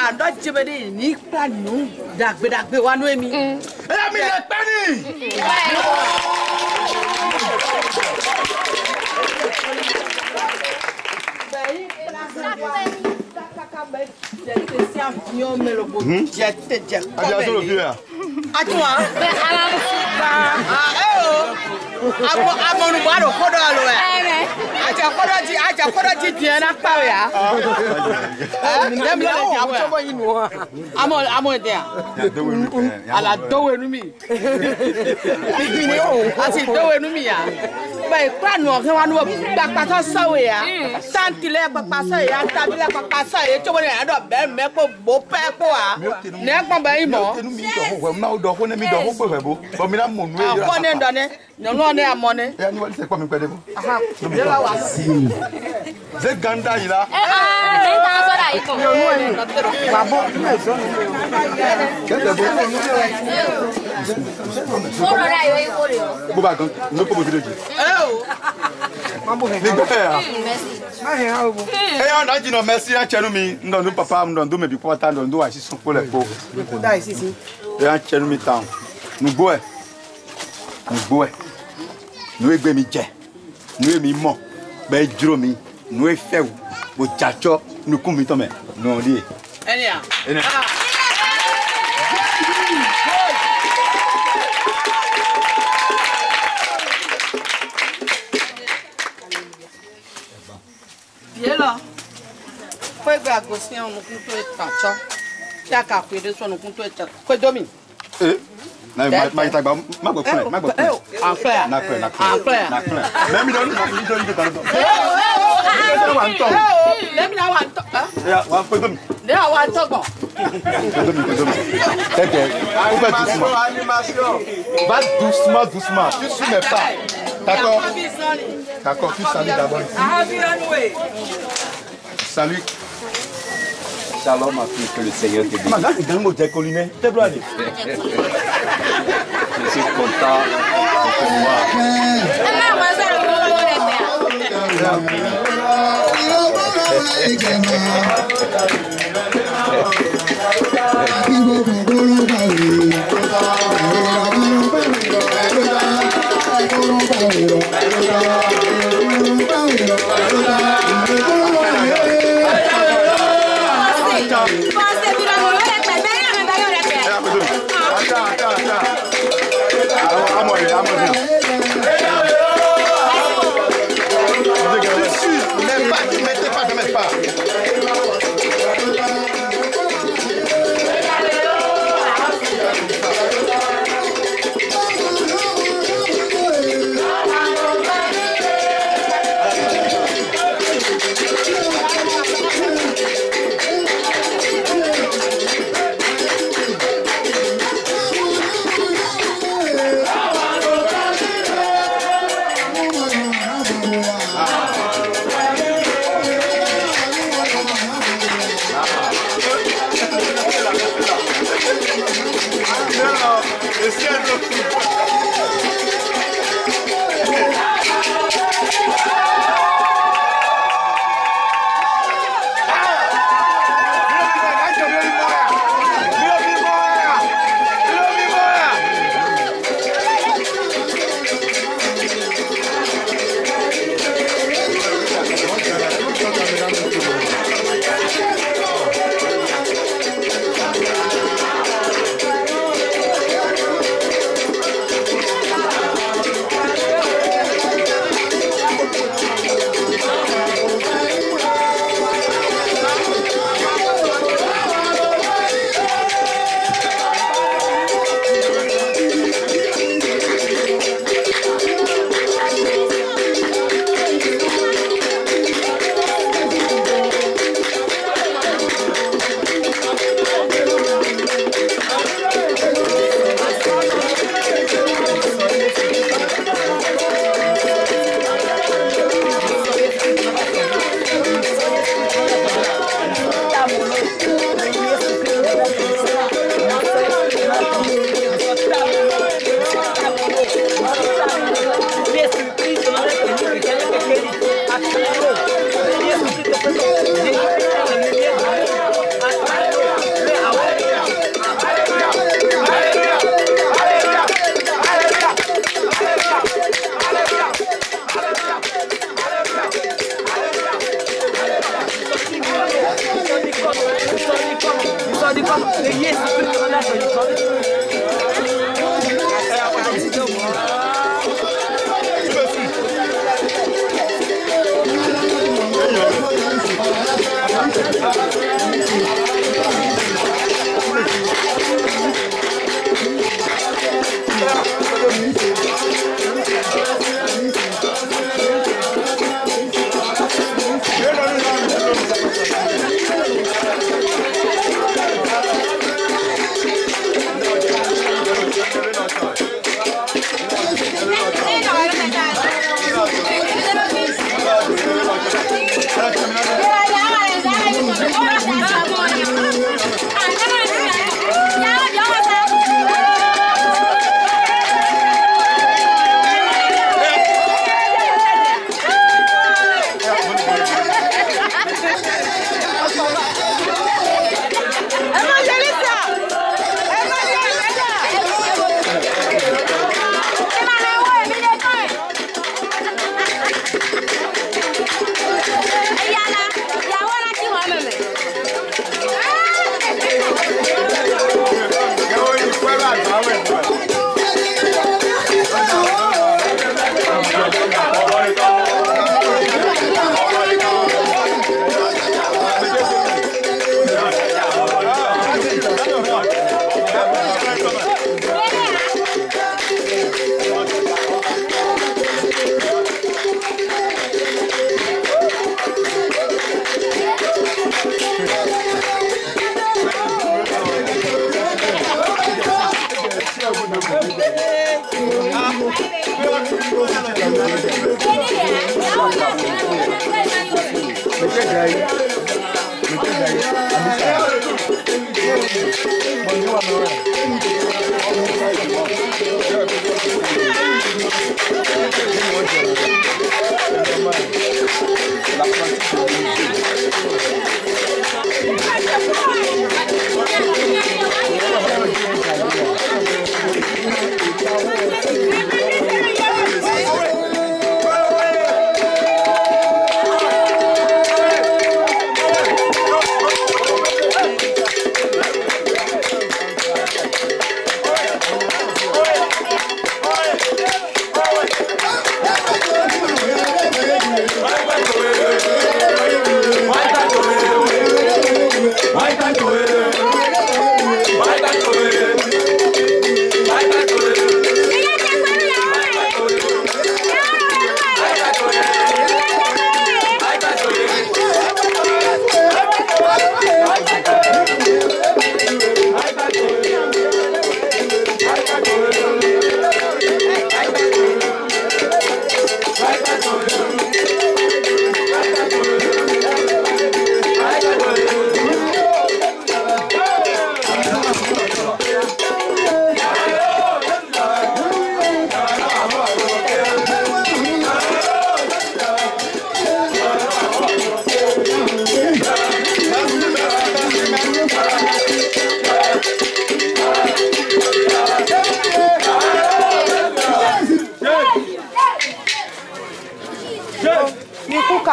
Àdó jẹ́bẹ̀dẹ̀ ní pàánù dàgbẹ̀dàgbẹ̀ wà ní èmi. Èmi lè pẹ́ ní. Amọ̀nùmọ́dọ̀ kọ́dọ̀ àlọ́ ẹ̀. Àjàkọ́dọ̀ ti diẹ náà pàwẹ̀ yá. Amọ̀ ẹ̀dẹ̀ à. Àlàdọ́wọ̀ ẹnu mi. Àti ìdọ́wọ̀ ẹnu mi yá. Bẹ́ẹ̀ pàánù ọ̀kẹ́ wa ní wọ́n gbàgbàtọ́ sọ̀wé yá. Sáǹtìlẹ̀ gbàgbàsọ̀ yá. Tàbílẹ̀ gbàgbàsọ̀ yá. Tí wọ́n ní àdọ̀ bẹ́ẹ̀ mẹ́kọ̀ bó pẹ́ kó wa. Ní ẹ̀gbọ́n bẹ́ẹ̀ yìí mọ̀. Àkọ́ni ẹ̀dọ́ni. Nyɔnu ne amɔ ne. Ya ni wali se kwa mi kwede ko. Aha. Ne la wa si. Ze ganda yi la. Ne ta so da iko. Nyɔnu ne na tero. Ba bo ne so ne. Kete bo. Oro ra yo iko re o. Bo ba gan, no ko bo video ji. O. Mambo he. Ni go ya. Merci. Ma he ha bo. Ya na jino merci ya chenu mi, ndo ndu papa, ndo ndu me bi pota, ndo ndu wa si son ko le po. Ko dai sisi. Ya chenu mi town. Nu go e. Nu go e. Nu egbe mi je. Nu e mi mo. Be juro mi. Nu e fe wo. Bo jacho nu kun mi to me. No di. Enia. Enia. Bien là. Foi gba gosin onu kun to tacho. Ya ka pe de so nu kun to tacho. Ko domi. Na ma ita gba ma go fun. Ma go fun. En clair. Na clair, na clair. En clair. Na clair. Même don ni ta do. Let me now want to. Ya, wa ko domi. Ne a want to go. Domi. Tete. On va doucement. Va doucement, doucement. Tu soumets pas. D'accord. D'accord, tu salues d'abord. Salut. Shalom ma fille, que le Seigneur te bénisse. Là, c'est un mot de collinet. T'es droit. Je suis content de te voir. Attends. I'm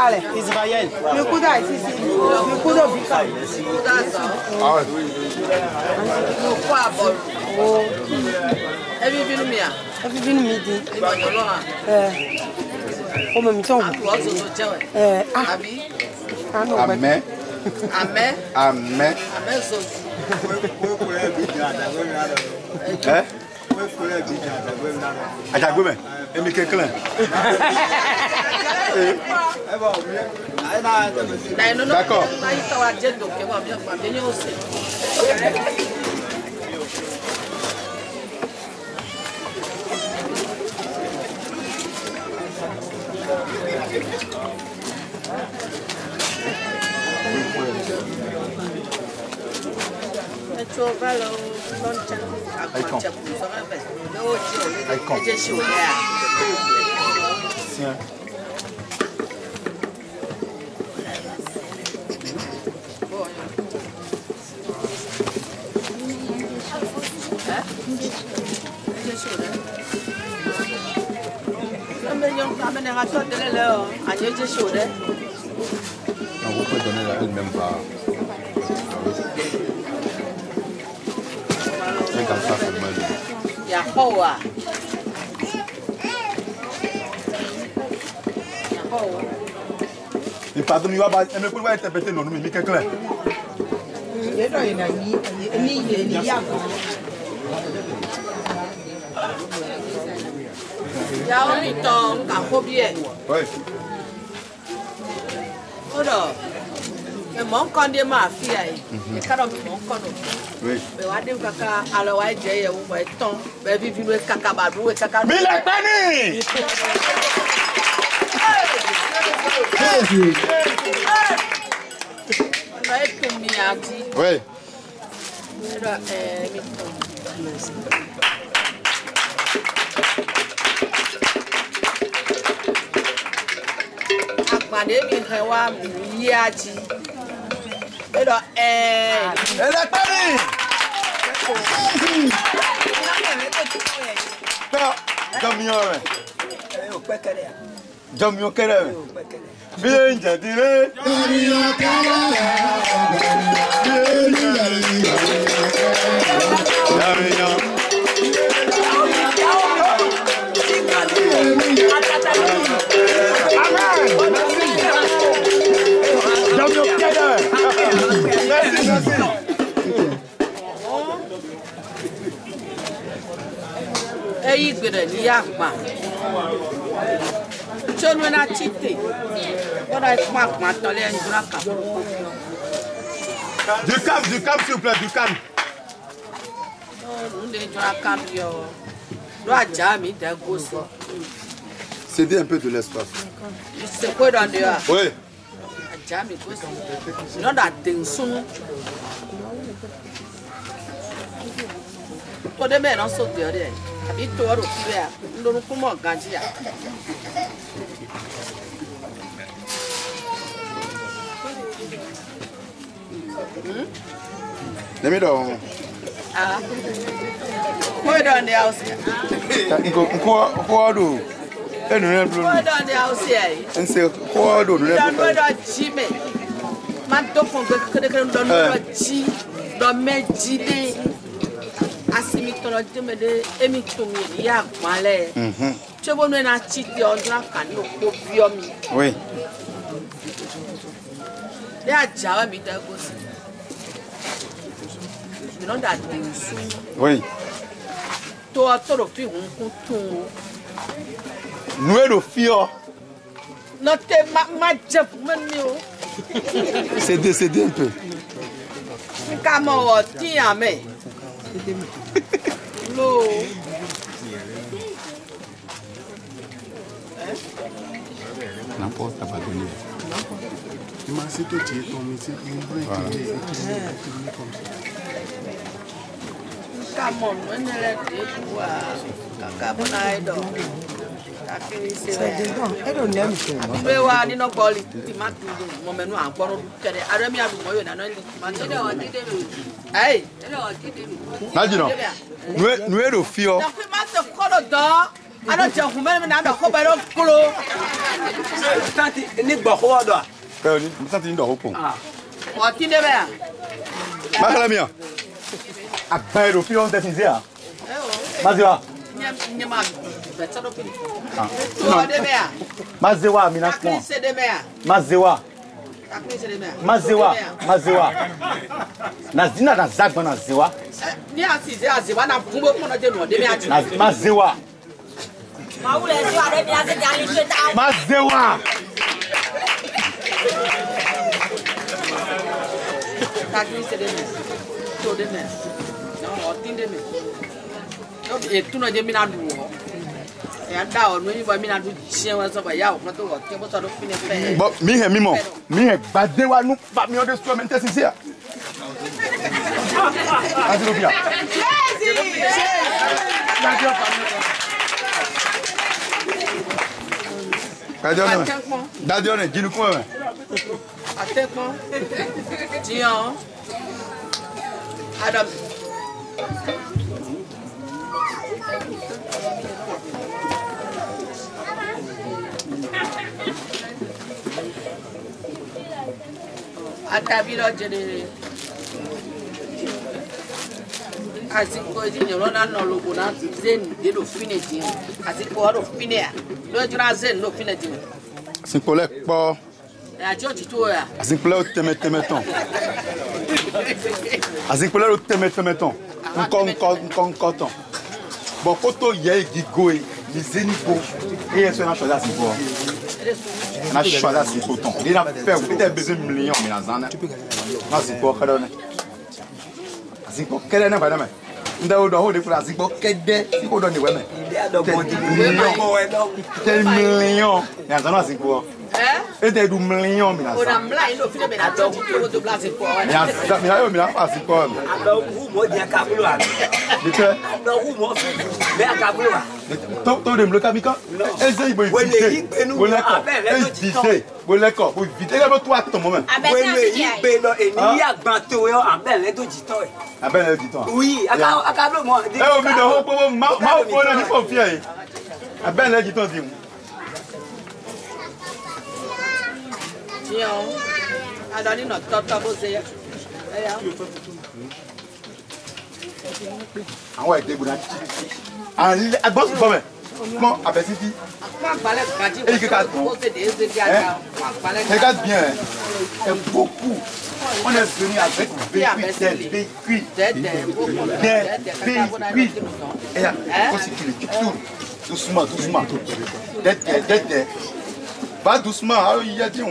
Kale. Israël. Le coup d'œil, si. Le coup d'œil. Ah ouais. Oh. Elle vit midi. Oh, même temps. Ah non. Amen. Amen. Amen. Amen. Hein? Ajagome. Emi kenkelen. D'accord. Vous pouvez donner la même part. C'est comme ça seulement. Yahoua. Il pardon, il va pas interpréter non, mais c'est clair. Oui. Mais mon candidat ma fille, et quand on mon candidat, oui. Mais on dit que alors ouais j'ai eu un temps, mais vivre le caca badou et caca. Mais la panique. Oui. Akpade mi hewa miyaji. Edo Elle a panique. Jamio. Jamio kere. Bien jadire. Jamio kere. Merci, merci. Eyi gbere ni agba. Chonu na chite. Oda ikma akma tole njura ka. Du calme, s'il vous plaît, du calme. On est njura ka yo. Do aja mi de gosi. Cédez un peu de l'espace. C'est quoi dans dehors? Oui. Aja mi gosi. Non da tension. Ko de me no so de ore. Abi to ro fi ya. Ndo ko mo ganji ya. Let me know. Ah. Ko don the house. Ko do. Enu ne blue. Ko don the house here. Nse ko do ne. Don do jime. Ma do fon ko kede don do ji. Do me jide. Asimi tolo jime de emi tungi ya gbale. Chebo no na chiti ondra kan no ko biomi. Oui. They are Jawa mi da gosi. You know that thing soon. Oui. To fi hun kun tun. Nous le fio. No te ma jef mani o. Cédez un peu. Kamo o ti ame. No. N'importe quoi donner. Il m'a cité ton métier, Come on, when they let it go, Kakabona Ido. I don't know. We were in a quality, Timatu, Momenu, and Poro, Arabia, and hey, Nous le fio. the master color dog. Alors, tu as combien de temps de combien de colo? Ni gbọ̀kọ́ ọ̀dọ̀. Mo santi ni dọ̀wọ́ pọ̀. Ọtí débẹ̀ à. Bákàlà mi à. Àgbà èrò fi hàn tẹ̀sí sí à. Mazewa. Nye ma bẹ̀ tọ́dọ̀ pé. Tó débẹ̀ à. Mazewa mi na pọ̀. Akíní ṣe débẹ̀ à. Mazewa. Akíní ṣe débẹ̀ à. Mazewa. Mazewa. Na zina na zagba na zewa. Ní àti ìdí àzèwá náà fún bó kúnná jẹ́ nù ọ̀dẹ́bẹ̀ àti. Mazewa. Mawule si ade bi ase ti ali se ta. Mazewa. Akíní ṣe débẹ̀. Tó débẹ̀. Náà ọtí débẹ̀. Ètò náà jẹ́ mi náà dùn wọ́. Ẹ̀yà dá ọ̀nà yìí bọ̀ mi náà dùn tiẹ̀ wọ́n sọ̀bọ̀ yà ọ̀pọ̀ tó wọ̀ kí wọ́n sọ̀rọ̀ fún ẹ fẹ́. Bọ́ mi hẹ̀ mímọ̀ mi hẹ̀ gbàdéwà nù fa mi ọdẹ sọ mi tẹ̀sí sí à. Àti ló fi à. Dájọ́ ọ̀nà ìjìnlẹ̀ kún ẹ̀rẹ̀. Àtẹ́pọ́n jiyàn Adam. Atabi lọ jẹrẹ àsìkò ìdíyẹ̀rọ náà nọ lóko náà zen dé ló fínẹ̀ jìn àsìkò ọ̀rọ̀ fínẹ̀ à lójú náà zen ló fínẹ̀ jìn. Àsìkò pọ̀. Àjọ òtítọ́ yà. Àsìkò ó tẹ́mẹ́tẹ́mẹ́ tán. Àsìkò ó tẹ́mẹ́tẹ́mẹ́ tán. Nkọ́ tán. Bọ̀ kó tó yẹ igi goe ní zénigo et est-ce qu'on a choisi àsìkò. On a choisi àsìkò tán. Il a fait peut-être besoin de millions mais dans un an. Àsìkò kẹ́dọ̀ ní. Àsìkò kẹ́dẹ̀ náà bàdàn mẹ́. Ndé o dọ̀ o de kura àsìkò kẹ́dẹ̀ tí kò dọ̀ ní wẹ́mẹ̀. Tẹ̀ millions mais dans un an àsìkò. Et t'es du million, mais on a blanc, il faut faire la dog pour de blanc c'est pour. Mais là, pas si quoi. Alors où moi dia kablo a. Alors où moi mais a kablo a. Toi de me le kamika. Essaye de vite. Bon d'accord. Vite. Bon d'accord. Pour vite. Et là toi ton moment. Oui, il paye là et ni a gbanto yo en belle do jito. En belle do jito. Oui, a kablo moi. Eh o mi de ho po ma o po na ni fo fi e. En belle do jito di. Adani no toto bo se ya. Àwọn èdè gbona. Agbon so me. Mo abesiti. Et que ça. Regarde bien. C'est beaucoup. On est venu avec des cuits. Et là, doucement, doucement. Va doucement, il y a dit.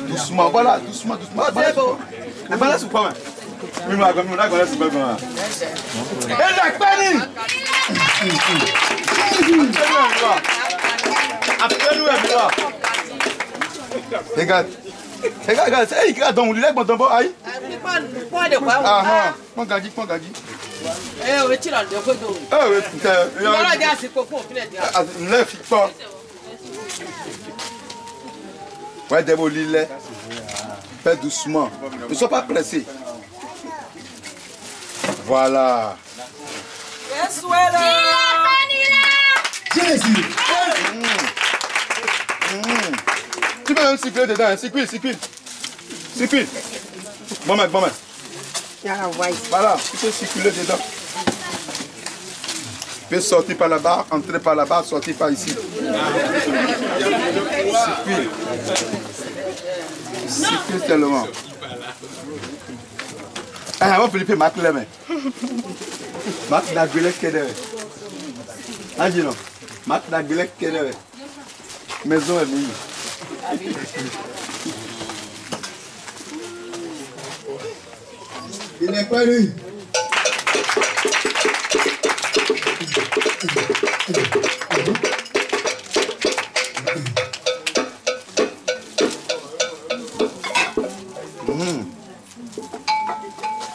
Doucement, voilà, doucement, doucement. Voilà, c'est pas mal. Oui, mais on a gagné ce bébé. Et la panique! Après nous, elle va. Regarde. Regarde, regarde, donc, il est bon, donc, aïe. Ah, mon gadi, mon gadi. Eh, on va tirer le photo. Ah, oui, putain. On va dire, c'est quoi, on finit. Ne le fixe pas. Ouais, démolis-les. Fais doucement. Ne sois pas pressé. Voilà. Jésus. Tu peux même siffler dedans. Siffle, siffle. Siffle. Maman, maman. Voilà, tu peux circuler dedans. Tu peux sortir par là-bas, entrer par là-bas, sortir par ici. Circule. Circule tellement. Ah, on va Philippe Marc les mains. Marc n'a gueulé que de. Ah, dis non. Marc n'a gueulé que de. Maison est venue. Il n'est pas lui.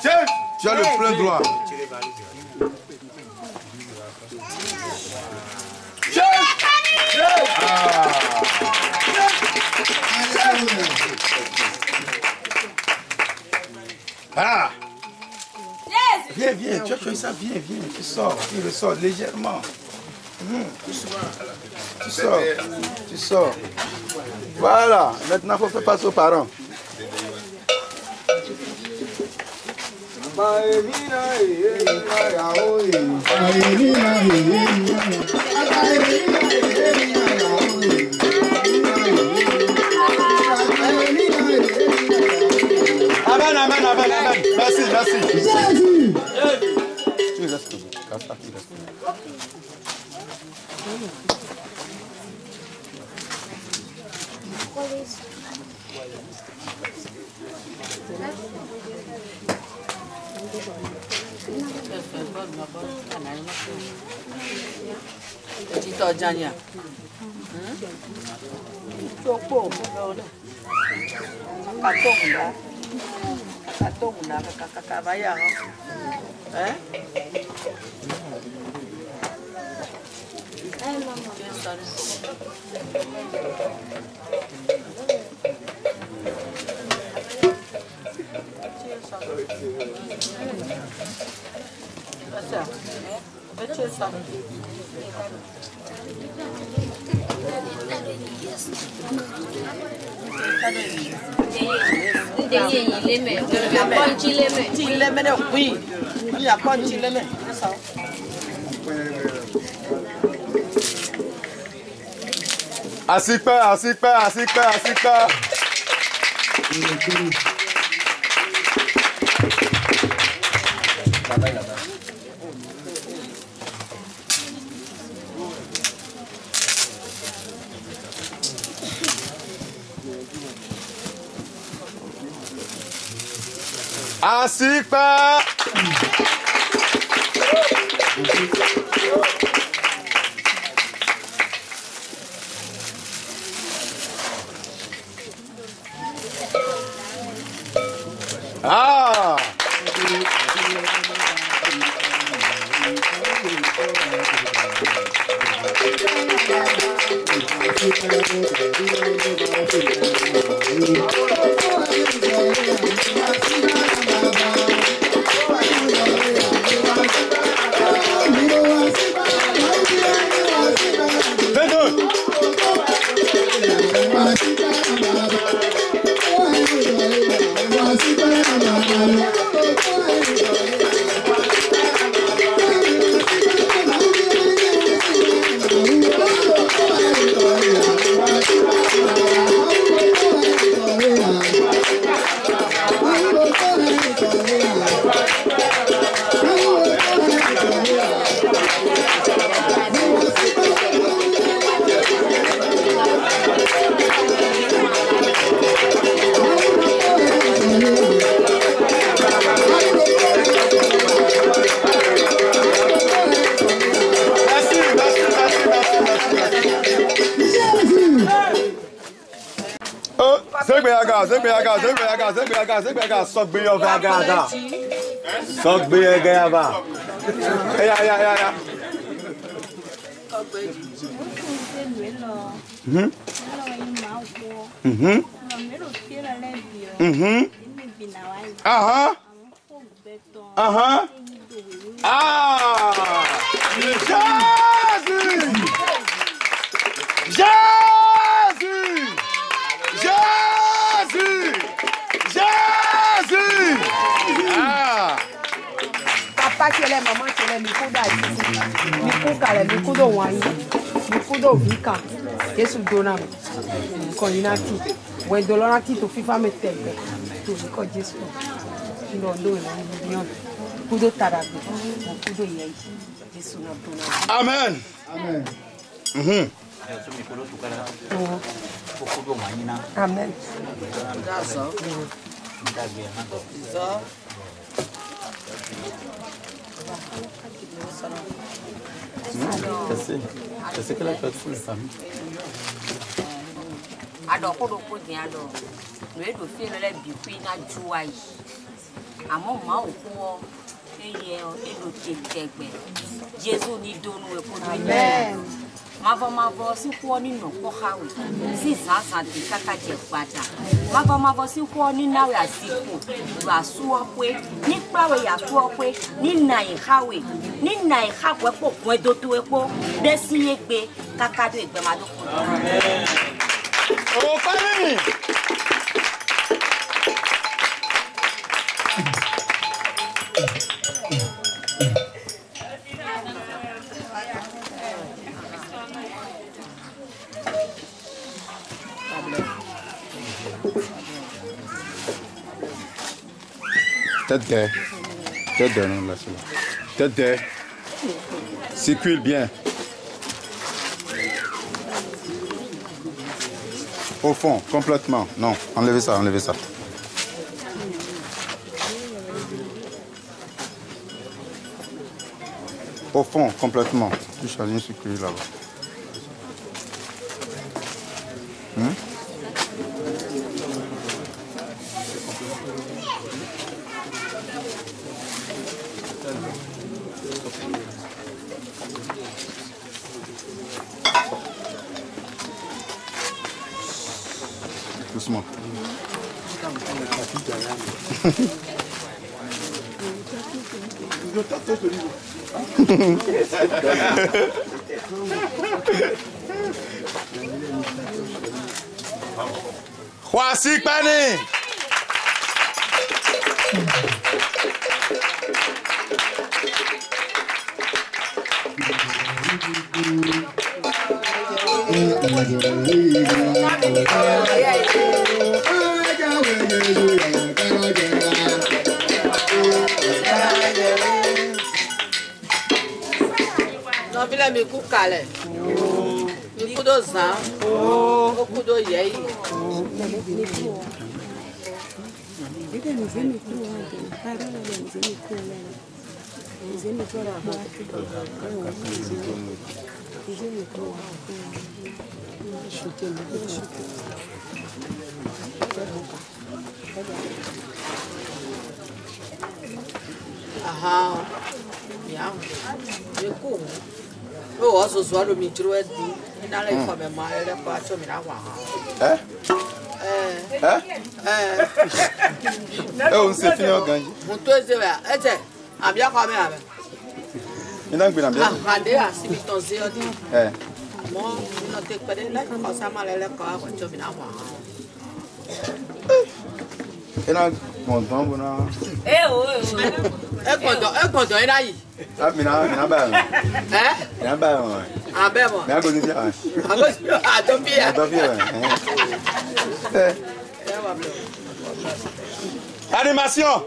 Tiens, tu as le plein droit. Ah! Viens, viens, tu as choisi ça, viens, viens, tu sors, tu le sors légèrement. Tu sors. Tu sors. Voilà. Maintenant, il faut faire passer aux parents. Amen, amen, amen, amen. Merci, merci. Tu restes. Assis-toi, assis-toi, assis-toi, assis-toi. Assis-toi. Ah! Sok biyo vagada. Sok biyo gayaba. Ya. Aha. Ah. Papa qui est maman qui est mikuda mikuka le mikudo wani mikudo vika Yesu dona kolinati we dolorati to fifa metembe to ko Yesu ndo na nyo kudo tarabe kudo yai Yesu na dona. Amen. Amen. Amen. C'est que la fête pour les familles. Alors, pour le coup, le de faire les biquets na jouai. À mon mari, et le Jésus ni donne pour lui. Amen. Mavo si kuoni no kohawe. Si sasa di kaka jekwata. Mavo si kuoni nawe asiku. Wasua kwe. Ni prawe ya tua kwe. Ni nai hawe. Ni nai hawe po kwe do tuwe po. Desi yekbe kaka do ekbe mado. Oh, famille! Tête d'air, non, là, c'est là. Tête d'air. Circule bien. Au fond, complètement. Non, enlevez ça, enlevez ça. Au fond, complètement. Tu choisis une circuler là-bas. Doucement. Kwasi Kpani. Não vila me cucale. Me cudozão. O cudo yei. Aham. Miau. Eu como. Eu ouço o suado me tirou de. E na lei come mais ele pode me dar uma. On s'est fini au ganji. Mon tour c'est vrai. A bien quand même. Il a bien bien. Ah, regardez, si vite on s'est dit. Moi, je ne t'ai pas dit là, quand ça m'a l'air quand tu me l'as. Il a mon temps bon là. Quando era aí? Ah, mina ba. Mina ba. Ah, ben bon. Mais à cause de ça. Ah, ton pied. Ton pied. Animation.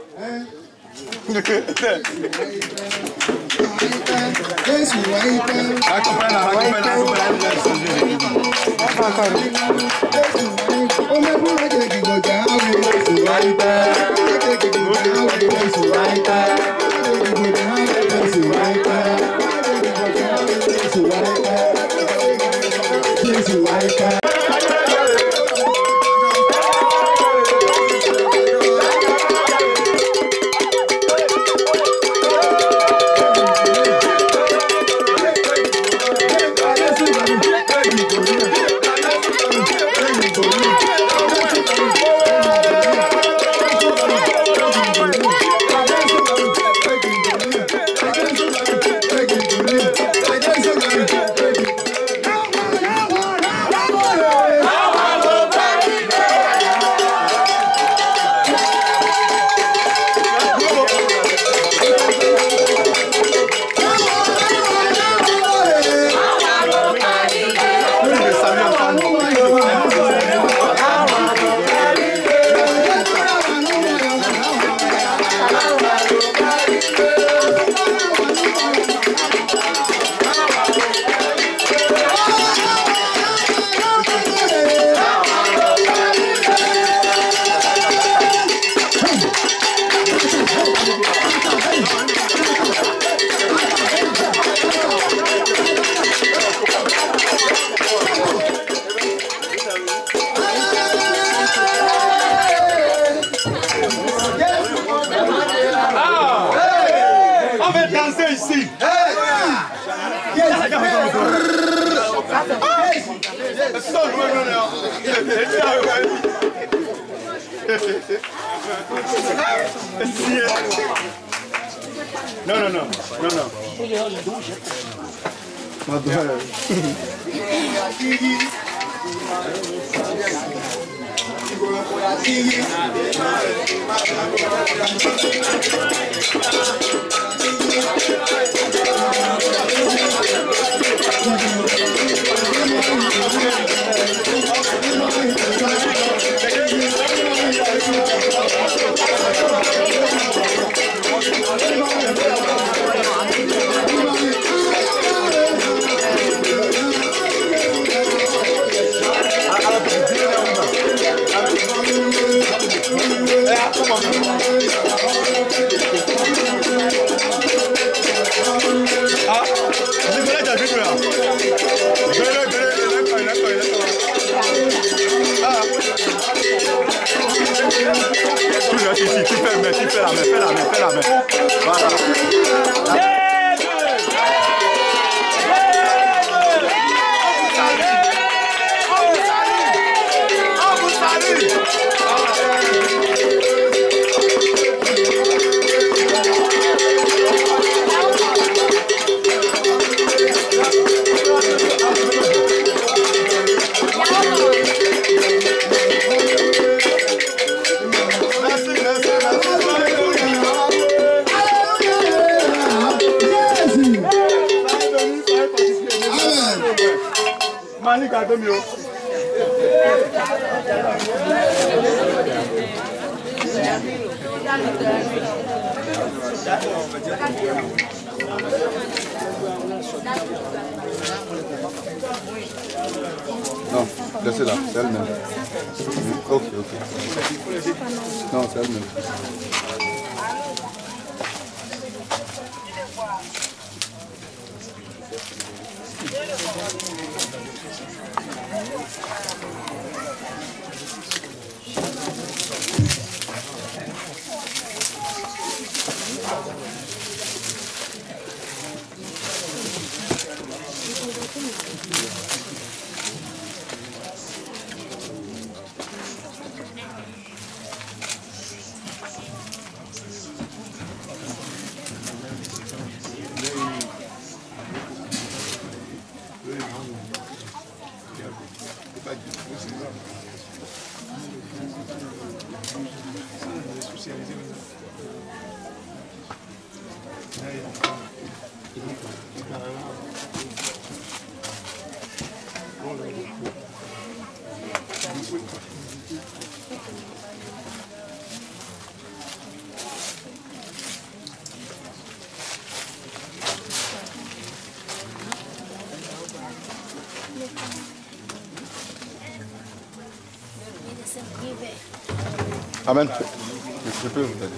Non, laissez-la, c'est elle-même. Ok, ok. Non, c'est elle-même. Amen. Je peux vous aider.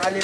Allez.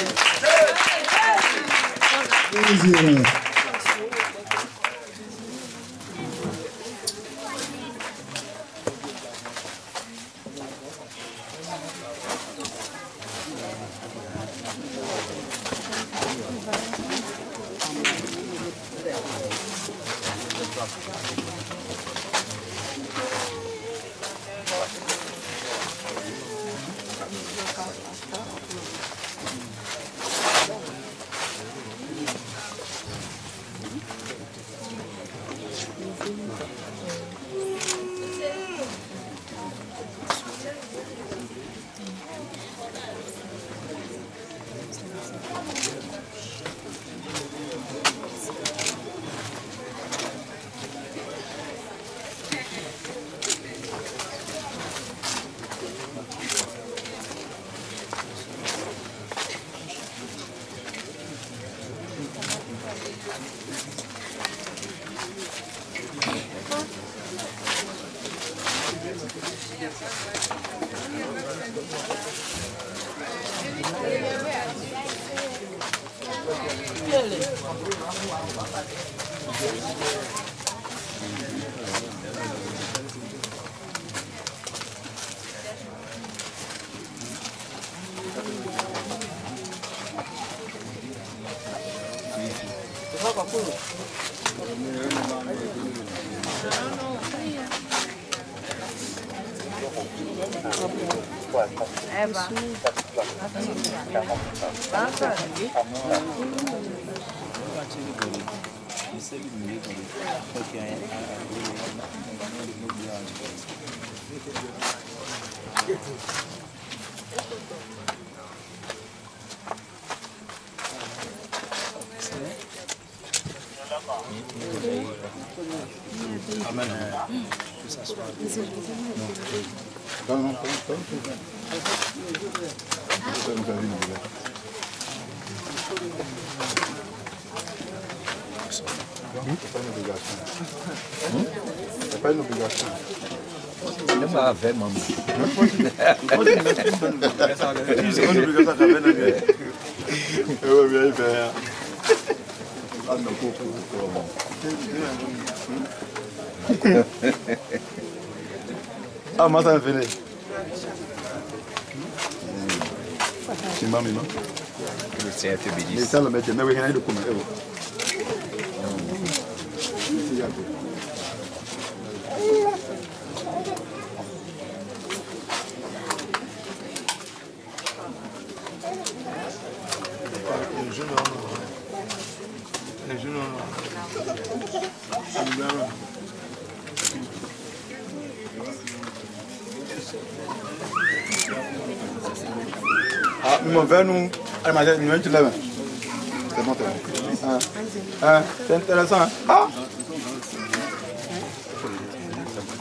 Eva. Amen. C'est pas une obligation. C'est pas avec maman. C'est une obligation qu'avait la gueule. Oui, bien, bien. Ah non, ah, moi ça me fait. C'est ma maman. Le Seigneur te bénisse. Mais ça, le maître, mais oui, il y a de comment. Ah, mais mon verre, nous, allez, nous, tu lèves. C'est bon, c'est bon. C'est intéressant. Hein? Ah!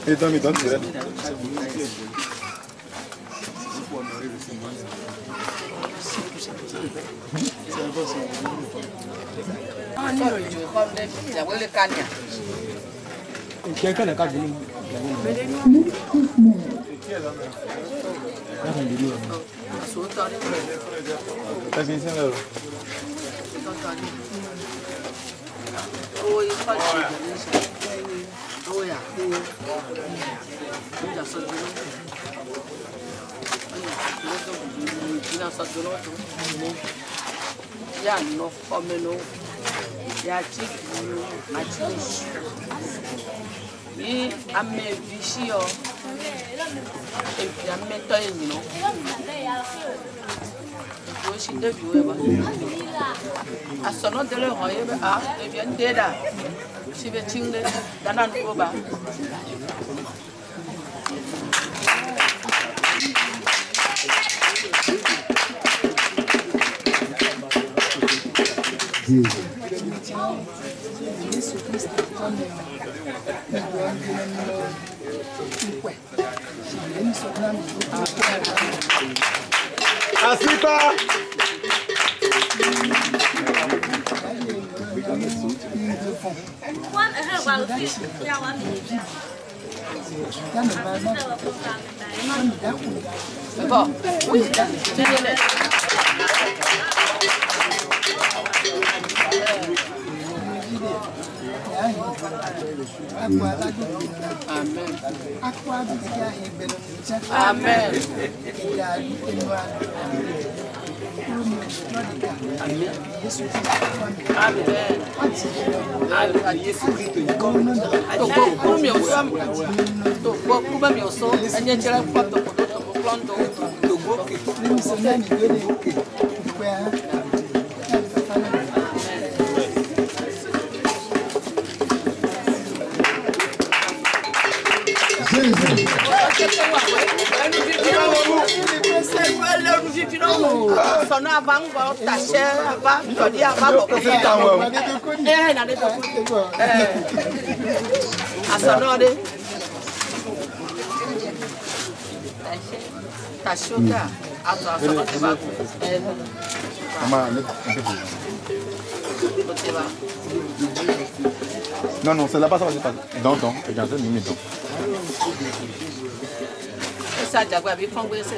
Et dans mes dents, tu lèves. Quelqu'un n'a qu'à venir. Et à mes vichio et puis à mes toins, je suis de vieux. À son nom de leur royaume, et bien d'Eda, si vous tingez dans un coba. Assis-toi. Bon, oui, tenez-les. Amen. Non, non, c'est là-bas, ça va se passer. Dans, regardez, nous mettons. Ça, j'ai vu prendre ça.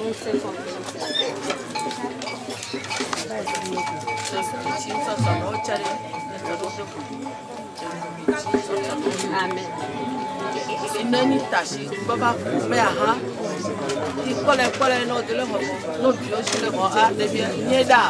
Amen. Nani tashi baba me aha ikole no de le mo no bio shi le mo a de bien nieda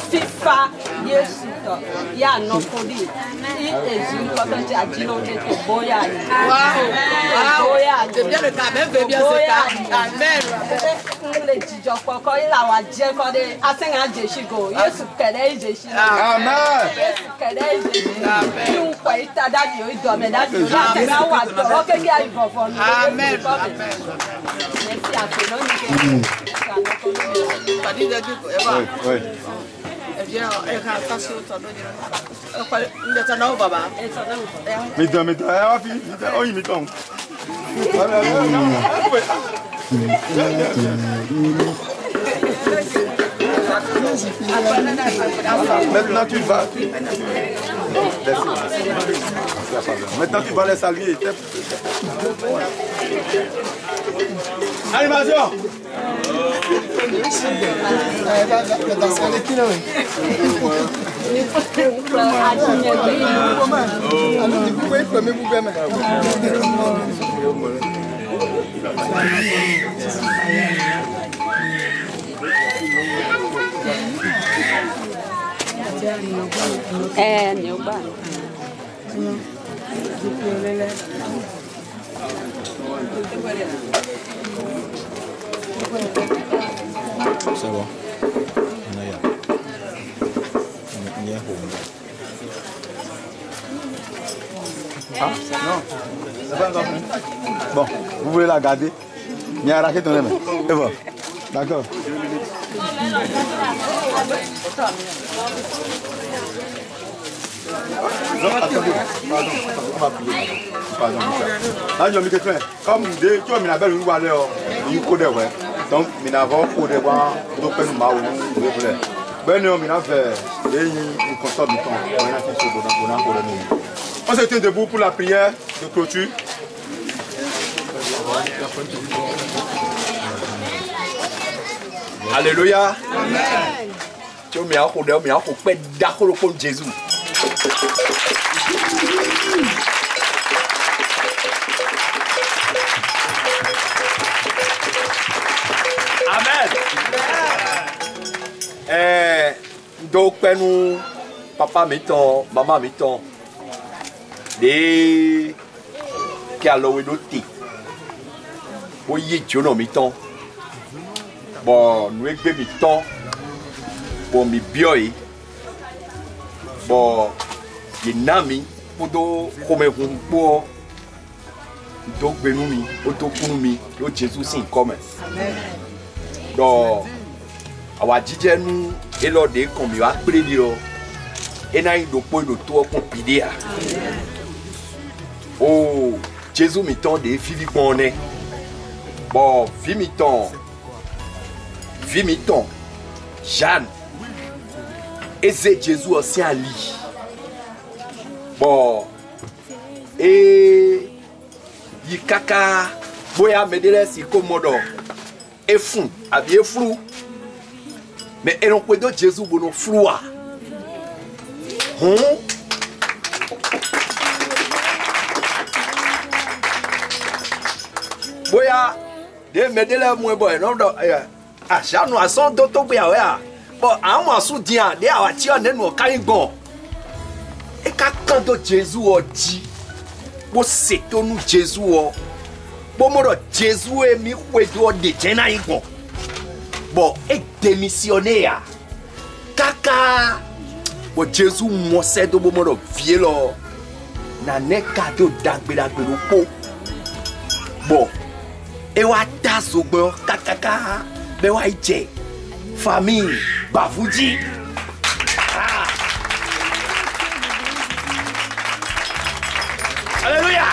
Fifa Yesu ya no kodi I ezu quand tu as dit non de boya boya c'est bien le cas même bien ce cas amen le jijo koko ila wa je ko de asenga jeshi go Yesu kele jeshi amen Yesu kele jeshi amen ko ita dadi o do me dadi o na wa do o ke ki ayi fofo amen merci à toi non oui. Mettons, oh, il mettons. Maintenant tu vas. Maintenant tu vas les saluer. Animation. C'est bon. Ah, non. C'est pas encore fini. Bon, vous voulez la garder. Il y a arraché ton aimé. Et voilà. D'accord. Non, attendez. Pardon, on va prier. Pardon, Michel. Là, je me comme tu vois, il y a belle roue à l'heure. Il y a un code, ouais. Donc, il y a un code, ouais. Donc, il y a un code. Ben non, il y a un constat du temps. On se tient debout pour la prière de clôture. Alléluia. Tu me as dit, mais on peut d'accord pour Jésus. Amen. Donc, nous, papa mettons, maman mettons, des qui a loué d'autres. Oui, tu n'as mettons. Bon, nous avons mettons. Bon, mi bioi. Bon, il nami pour do comme pour donc benumi, autokunumi, le Jésus sin comme. Donc, awa jije nous et l'ordre comme il va prédire. Et n'a eu de point de toi pour pider. Oh, Jésus mettons des Philippe Monet. Bon, Vimiton, Jeanne. Et c'est Jésus aussi à lui. Bon, et il caca, boya medele si commode. Et fou, habillé flou. Mais et on peut dire Jésus bon flou. Boya, de medele moins boy, non, ah, j'en ai son d'auto boya. Bon, à moi soutien, de à tirer ne nous carry bon. Et quand Jésus a dit, bon c'est nous Jésus bon moi Jésus est mis où est de Jenaï bon. Bon, et démissionné à Kaka. Bon Jésus moi c'est de bon moi vieux là. Na ne cadeau d'agbe po. Bon, et wa ta so bon kaka be wa ije. Famille, bah vous dit. Alléluia.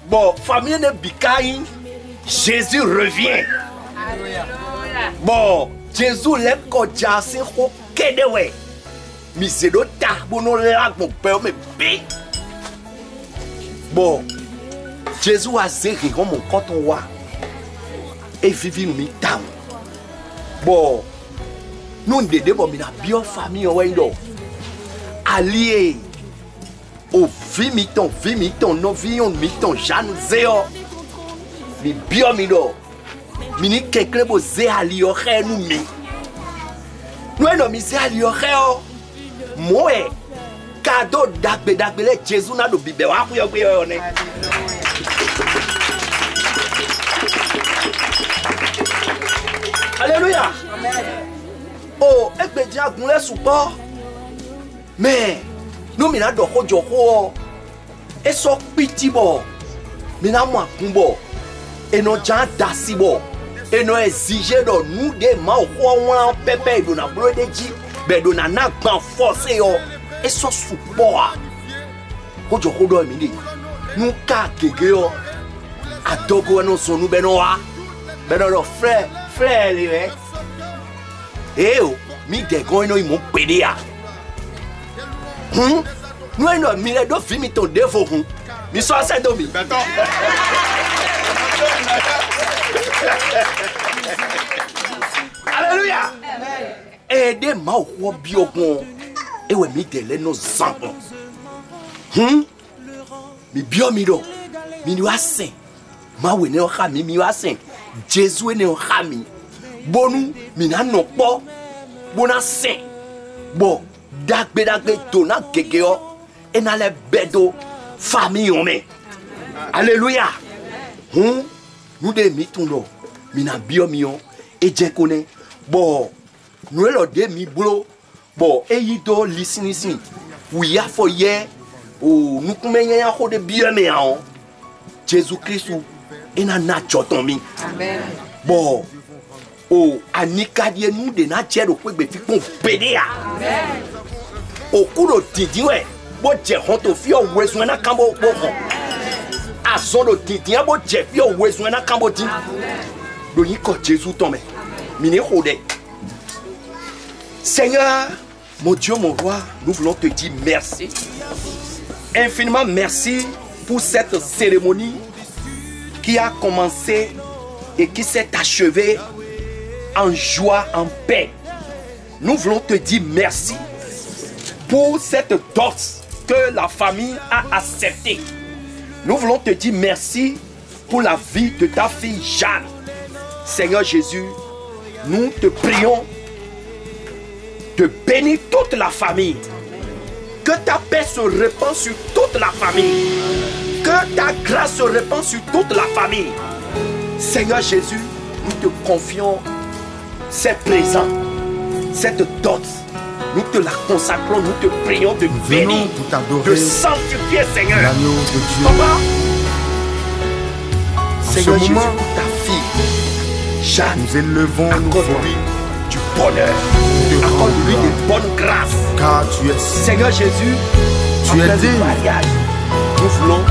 Bon, famille de Bikaï, Jésus revient. Bon, Jésus l'a kodja c'est ko kedewe. Misedo tarbono là mon père me pi. Bon, Jésus a zéré comme mon quand on voit et vivre mi tam. Bon, nous dédé bon mina bien famille on do. Allié au vimiton no vion miton Jeanne Zéo. Mi bien mi do. Mini quelque bo zé ali o ré nous mi. Nous no mi zé ali o ré o. Moi cadeau dagbe le Jésus na do bibe wa ku yo gbe yo ne. Alléluia. Oh, egbe di agun le support. Mais nous mina do ko joko e so piti bo. Mina mo akun bo. Et nos gens d'assibo et nous exiger de nous des mains au pépé de na bleu de ji ben de na na grand forcé yo et so support ko jo ko do mi ni nous ka gege yo adogo no so nous ben wa ben no frère les eh o mi de go no mo pede ya nous no mi le do fi mi ton defo hun mi so se do mi Alléluia. Aidez ma ou biogon et ouais mi délai nos enfants. Mi bio mi do mi ni wa saint. Ma we ne o khami mi wa saint. Jésus ne o khami. Bonu mi na no po. Bona saint. Bon dagbe to na gege o et na le bedo famille on me. Alléluia. Nous de mitono mina bio mion et je connais bon nous le de mi blo bon et yido listening oui a foyer ou nous kumenya ya ko de bio me an Jésus Christ et na choton mi amen bon o anika die nous de na chero ko gbe fi kon pede a amen o kulo tidi we bo je hon to fi o wesun na kambo bo Azono titi abo jefi o wezu na kamboti. Do yi ko Jésus tombe. Mini khode. Seigneur, mon Dieu, mon roi, nous voulons te dire merci. Infiniment merci pour cette cérémonie qui a commencé et qui s'est achevée en joie, en paix. Nous voulons te dire merci pour cette dot que la famille a acceptée. Nous voulons te dire merci pour la vie de ta fille Jeanne. Seigneur Jésus, nous te prions de bénir toute la famille. Que ta paix se répande sur toute la famille. Que ta grâce se répande sur toute la famille. Seigneur Jésus, nous te confions ces présents, cette dot. Nous te la consacrons, nous te prions de bénir, de sanctifier, Seigneur. L'agneau de Dieu. Papa, Seigneur Jésus, moment, pour ta fille, Jeanne, nous élevons accorde-lui du bonheur, accorde-lui de bonnes grâces. Car tu es Seigneur Jésus, tu es digne. Mariage, nous voulons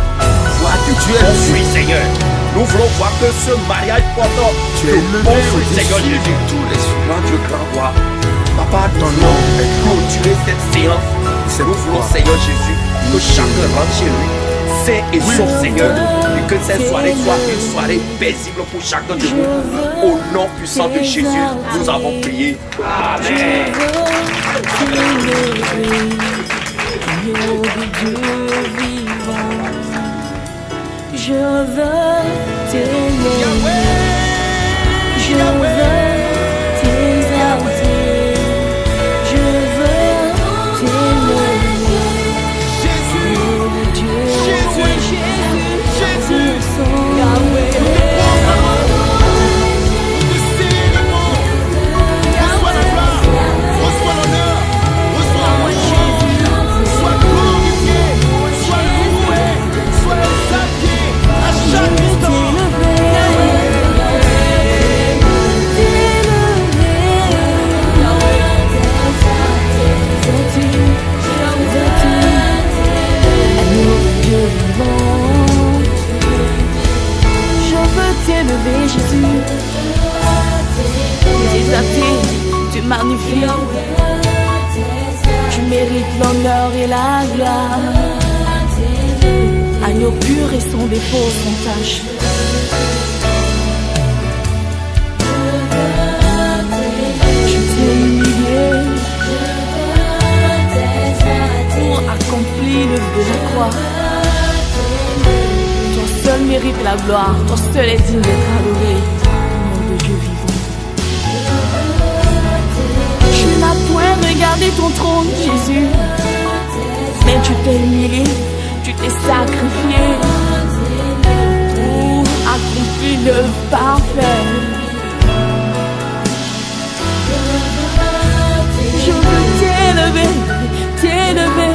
voir du bon fruit, Seigneur. Nous voulons voir que ce mariage porte de bons fruits, Seigneur Jésus. Tous les souverains, Dieu grand roi. Papa, ton nom est clôturé cette séance. Nous voulons, Seigneur Jésus, que chacun rentre chez lui, saint et sauf, Seigneur. Et que cette soirée soit une soirée paisible pour chacun de nous. Au nom puissant de Jésus, nous avons prié. Amen. Je veux t'aimer. Je veux Jésus, tu es magnifique, tu mérites et la gloire. Agneau pur et sans défaut, sans tache. Je t'ai humilié pour accomplir le but de la croix. Ton seul mérite la gloire, ton seul est digne d'être adoré. Nom de Dieu vivant. Tu n'as point regardé ton trône, Jésus, mais tu t'es humilié, tu t'es sacrifié pour accomplir le parfait. Je veux t'élever, t'élever,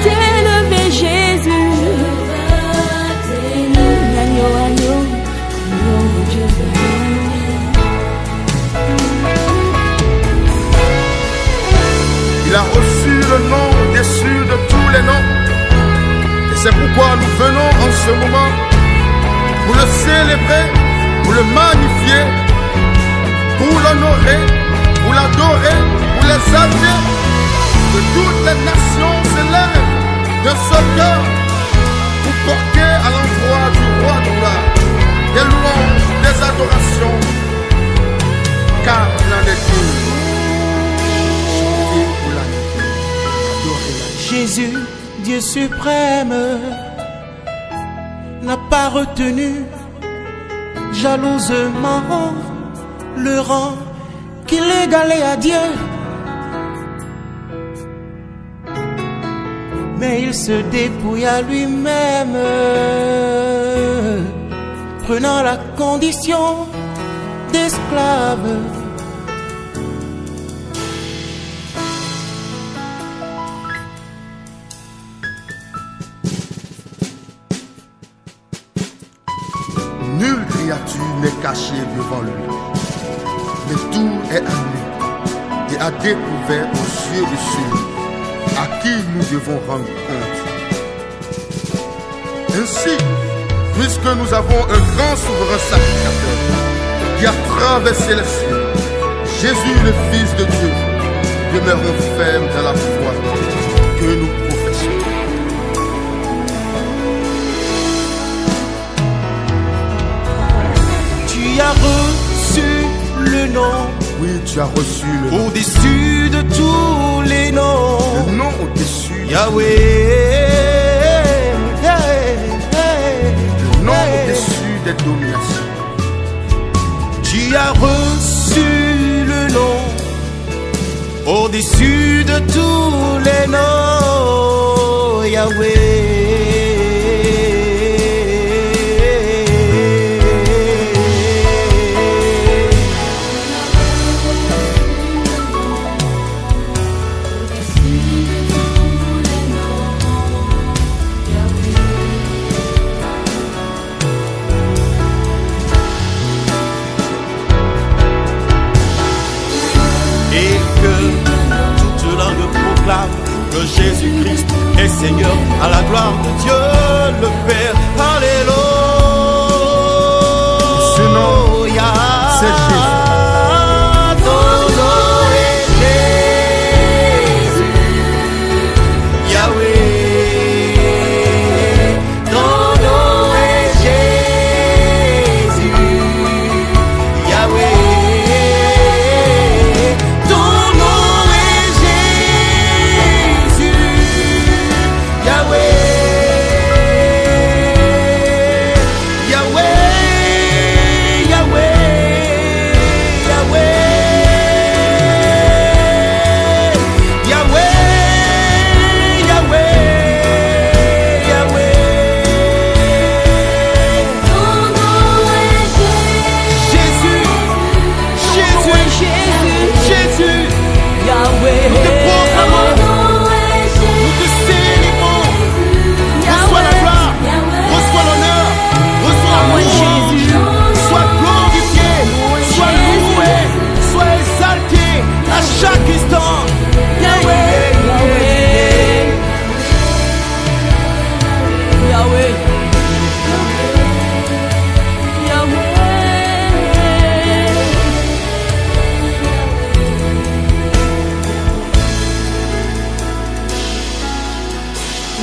t'élever, Jésus. Agneau, agneau, nom de Dieu. Il a reçu le nom au-dessus de tous les noms. Et c'est pourquoi nous venons en ce moment pour le célébrer, pour le magnifier, pour l'honorer, pour l'adorer, pour les saluer. Que toutes les nations s'élèvent de ce cœur pour porter à l'endroit du roi de gloire des louanges, des adorations, car il en est digne. Jésus, Dieu suprême, n'a pas retenu jalousement le rang qu'il égalait à Dieu. Mais il se dépouilla lui-même, prenant la condition d'esclave. Nulle créature n'est cachée devant lui, mais tout est à nu et à découvert aux yeux de celui à qui nous devons rendre compte. Ainsi, puisque nous avons un grand souverain sacrificateur qui a traversé les cieux, Jésus le Fils de Dieu, demeurons fermes dans la foi que nous professons. Tu as reçu le nom. Oui, tu as reçu le nom. Au-dessus de tous les noms. Le nom au-dessus. Yahweh. Le nom au-dessus des dominations. Tu as reçu le nom. Au-dessus de tous les noms. Yahweh. Que Jésus-Christ est Seigneur à la gloire de Dieu le Père. Alléluia. Ce nom, c'est Jésus.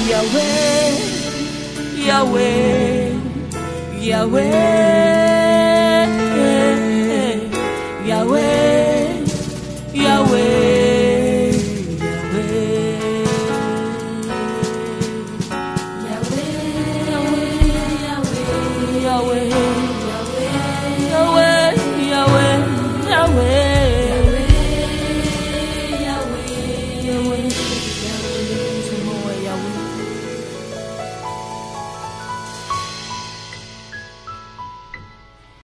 Yahweh, Yahweh, Yahweh, Yahweh, Yahweh, Yahweh, Yahweh, Yahweh.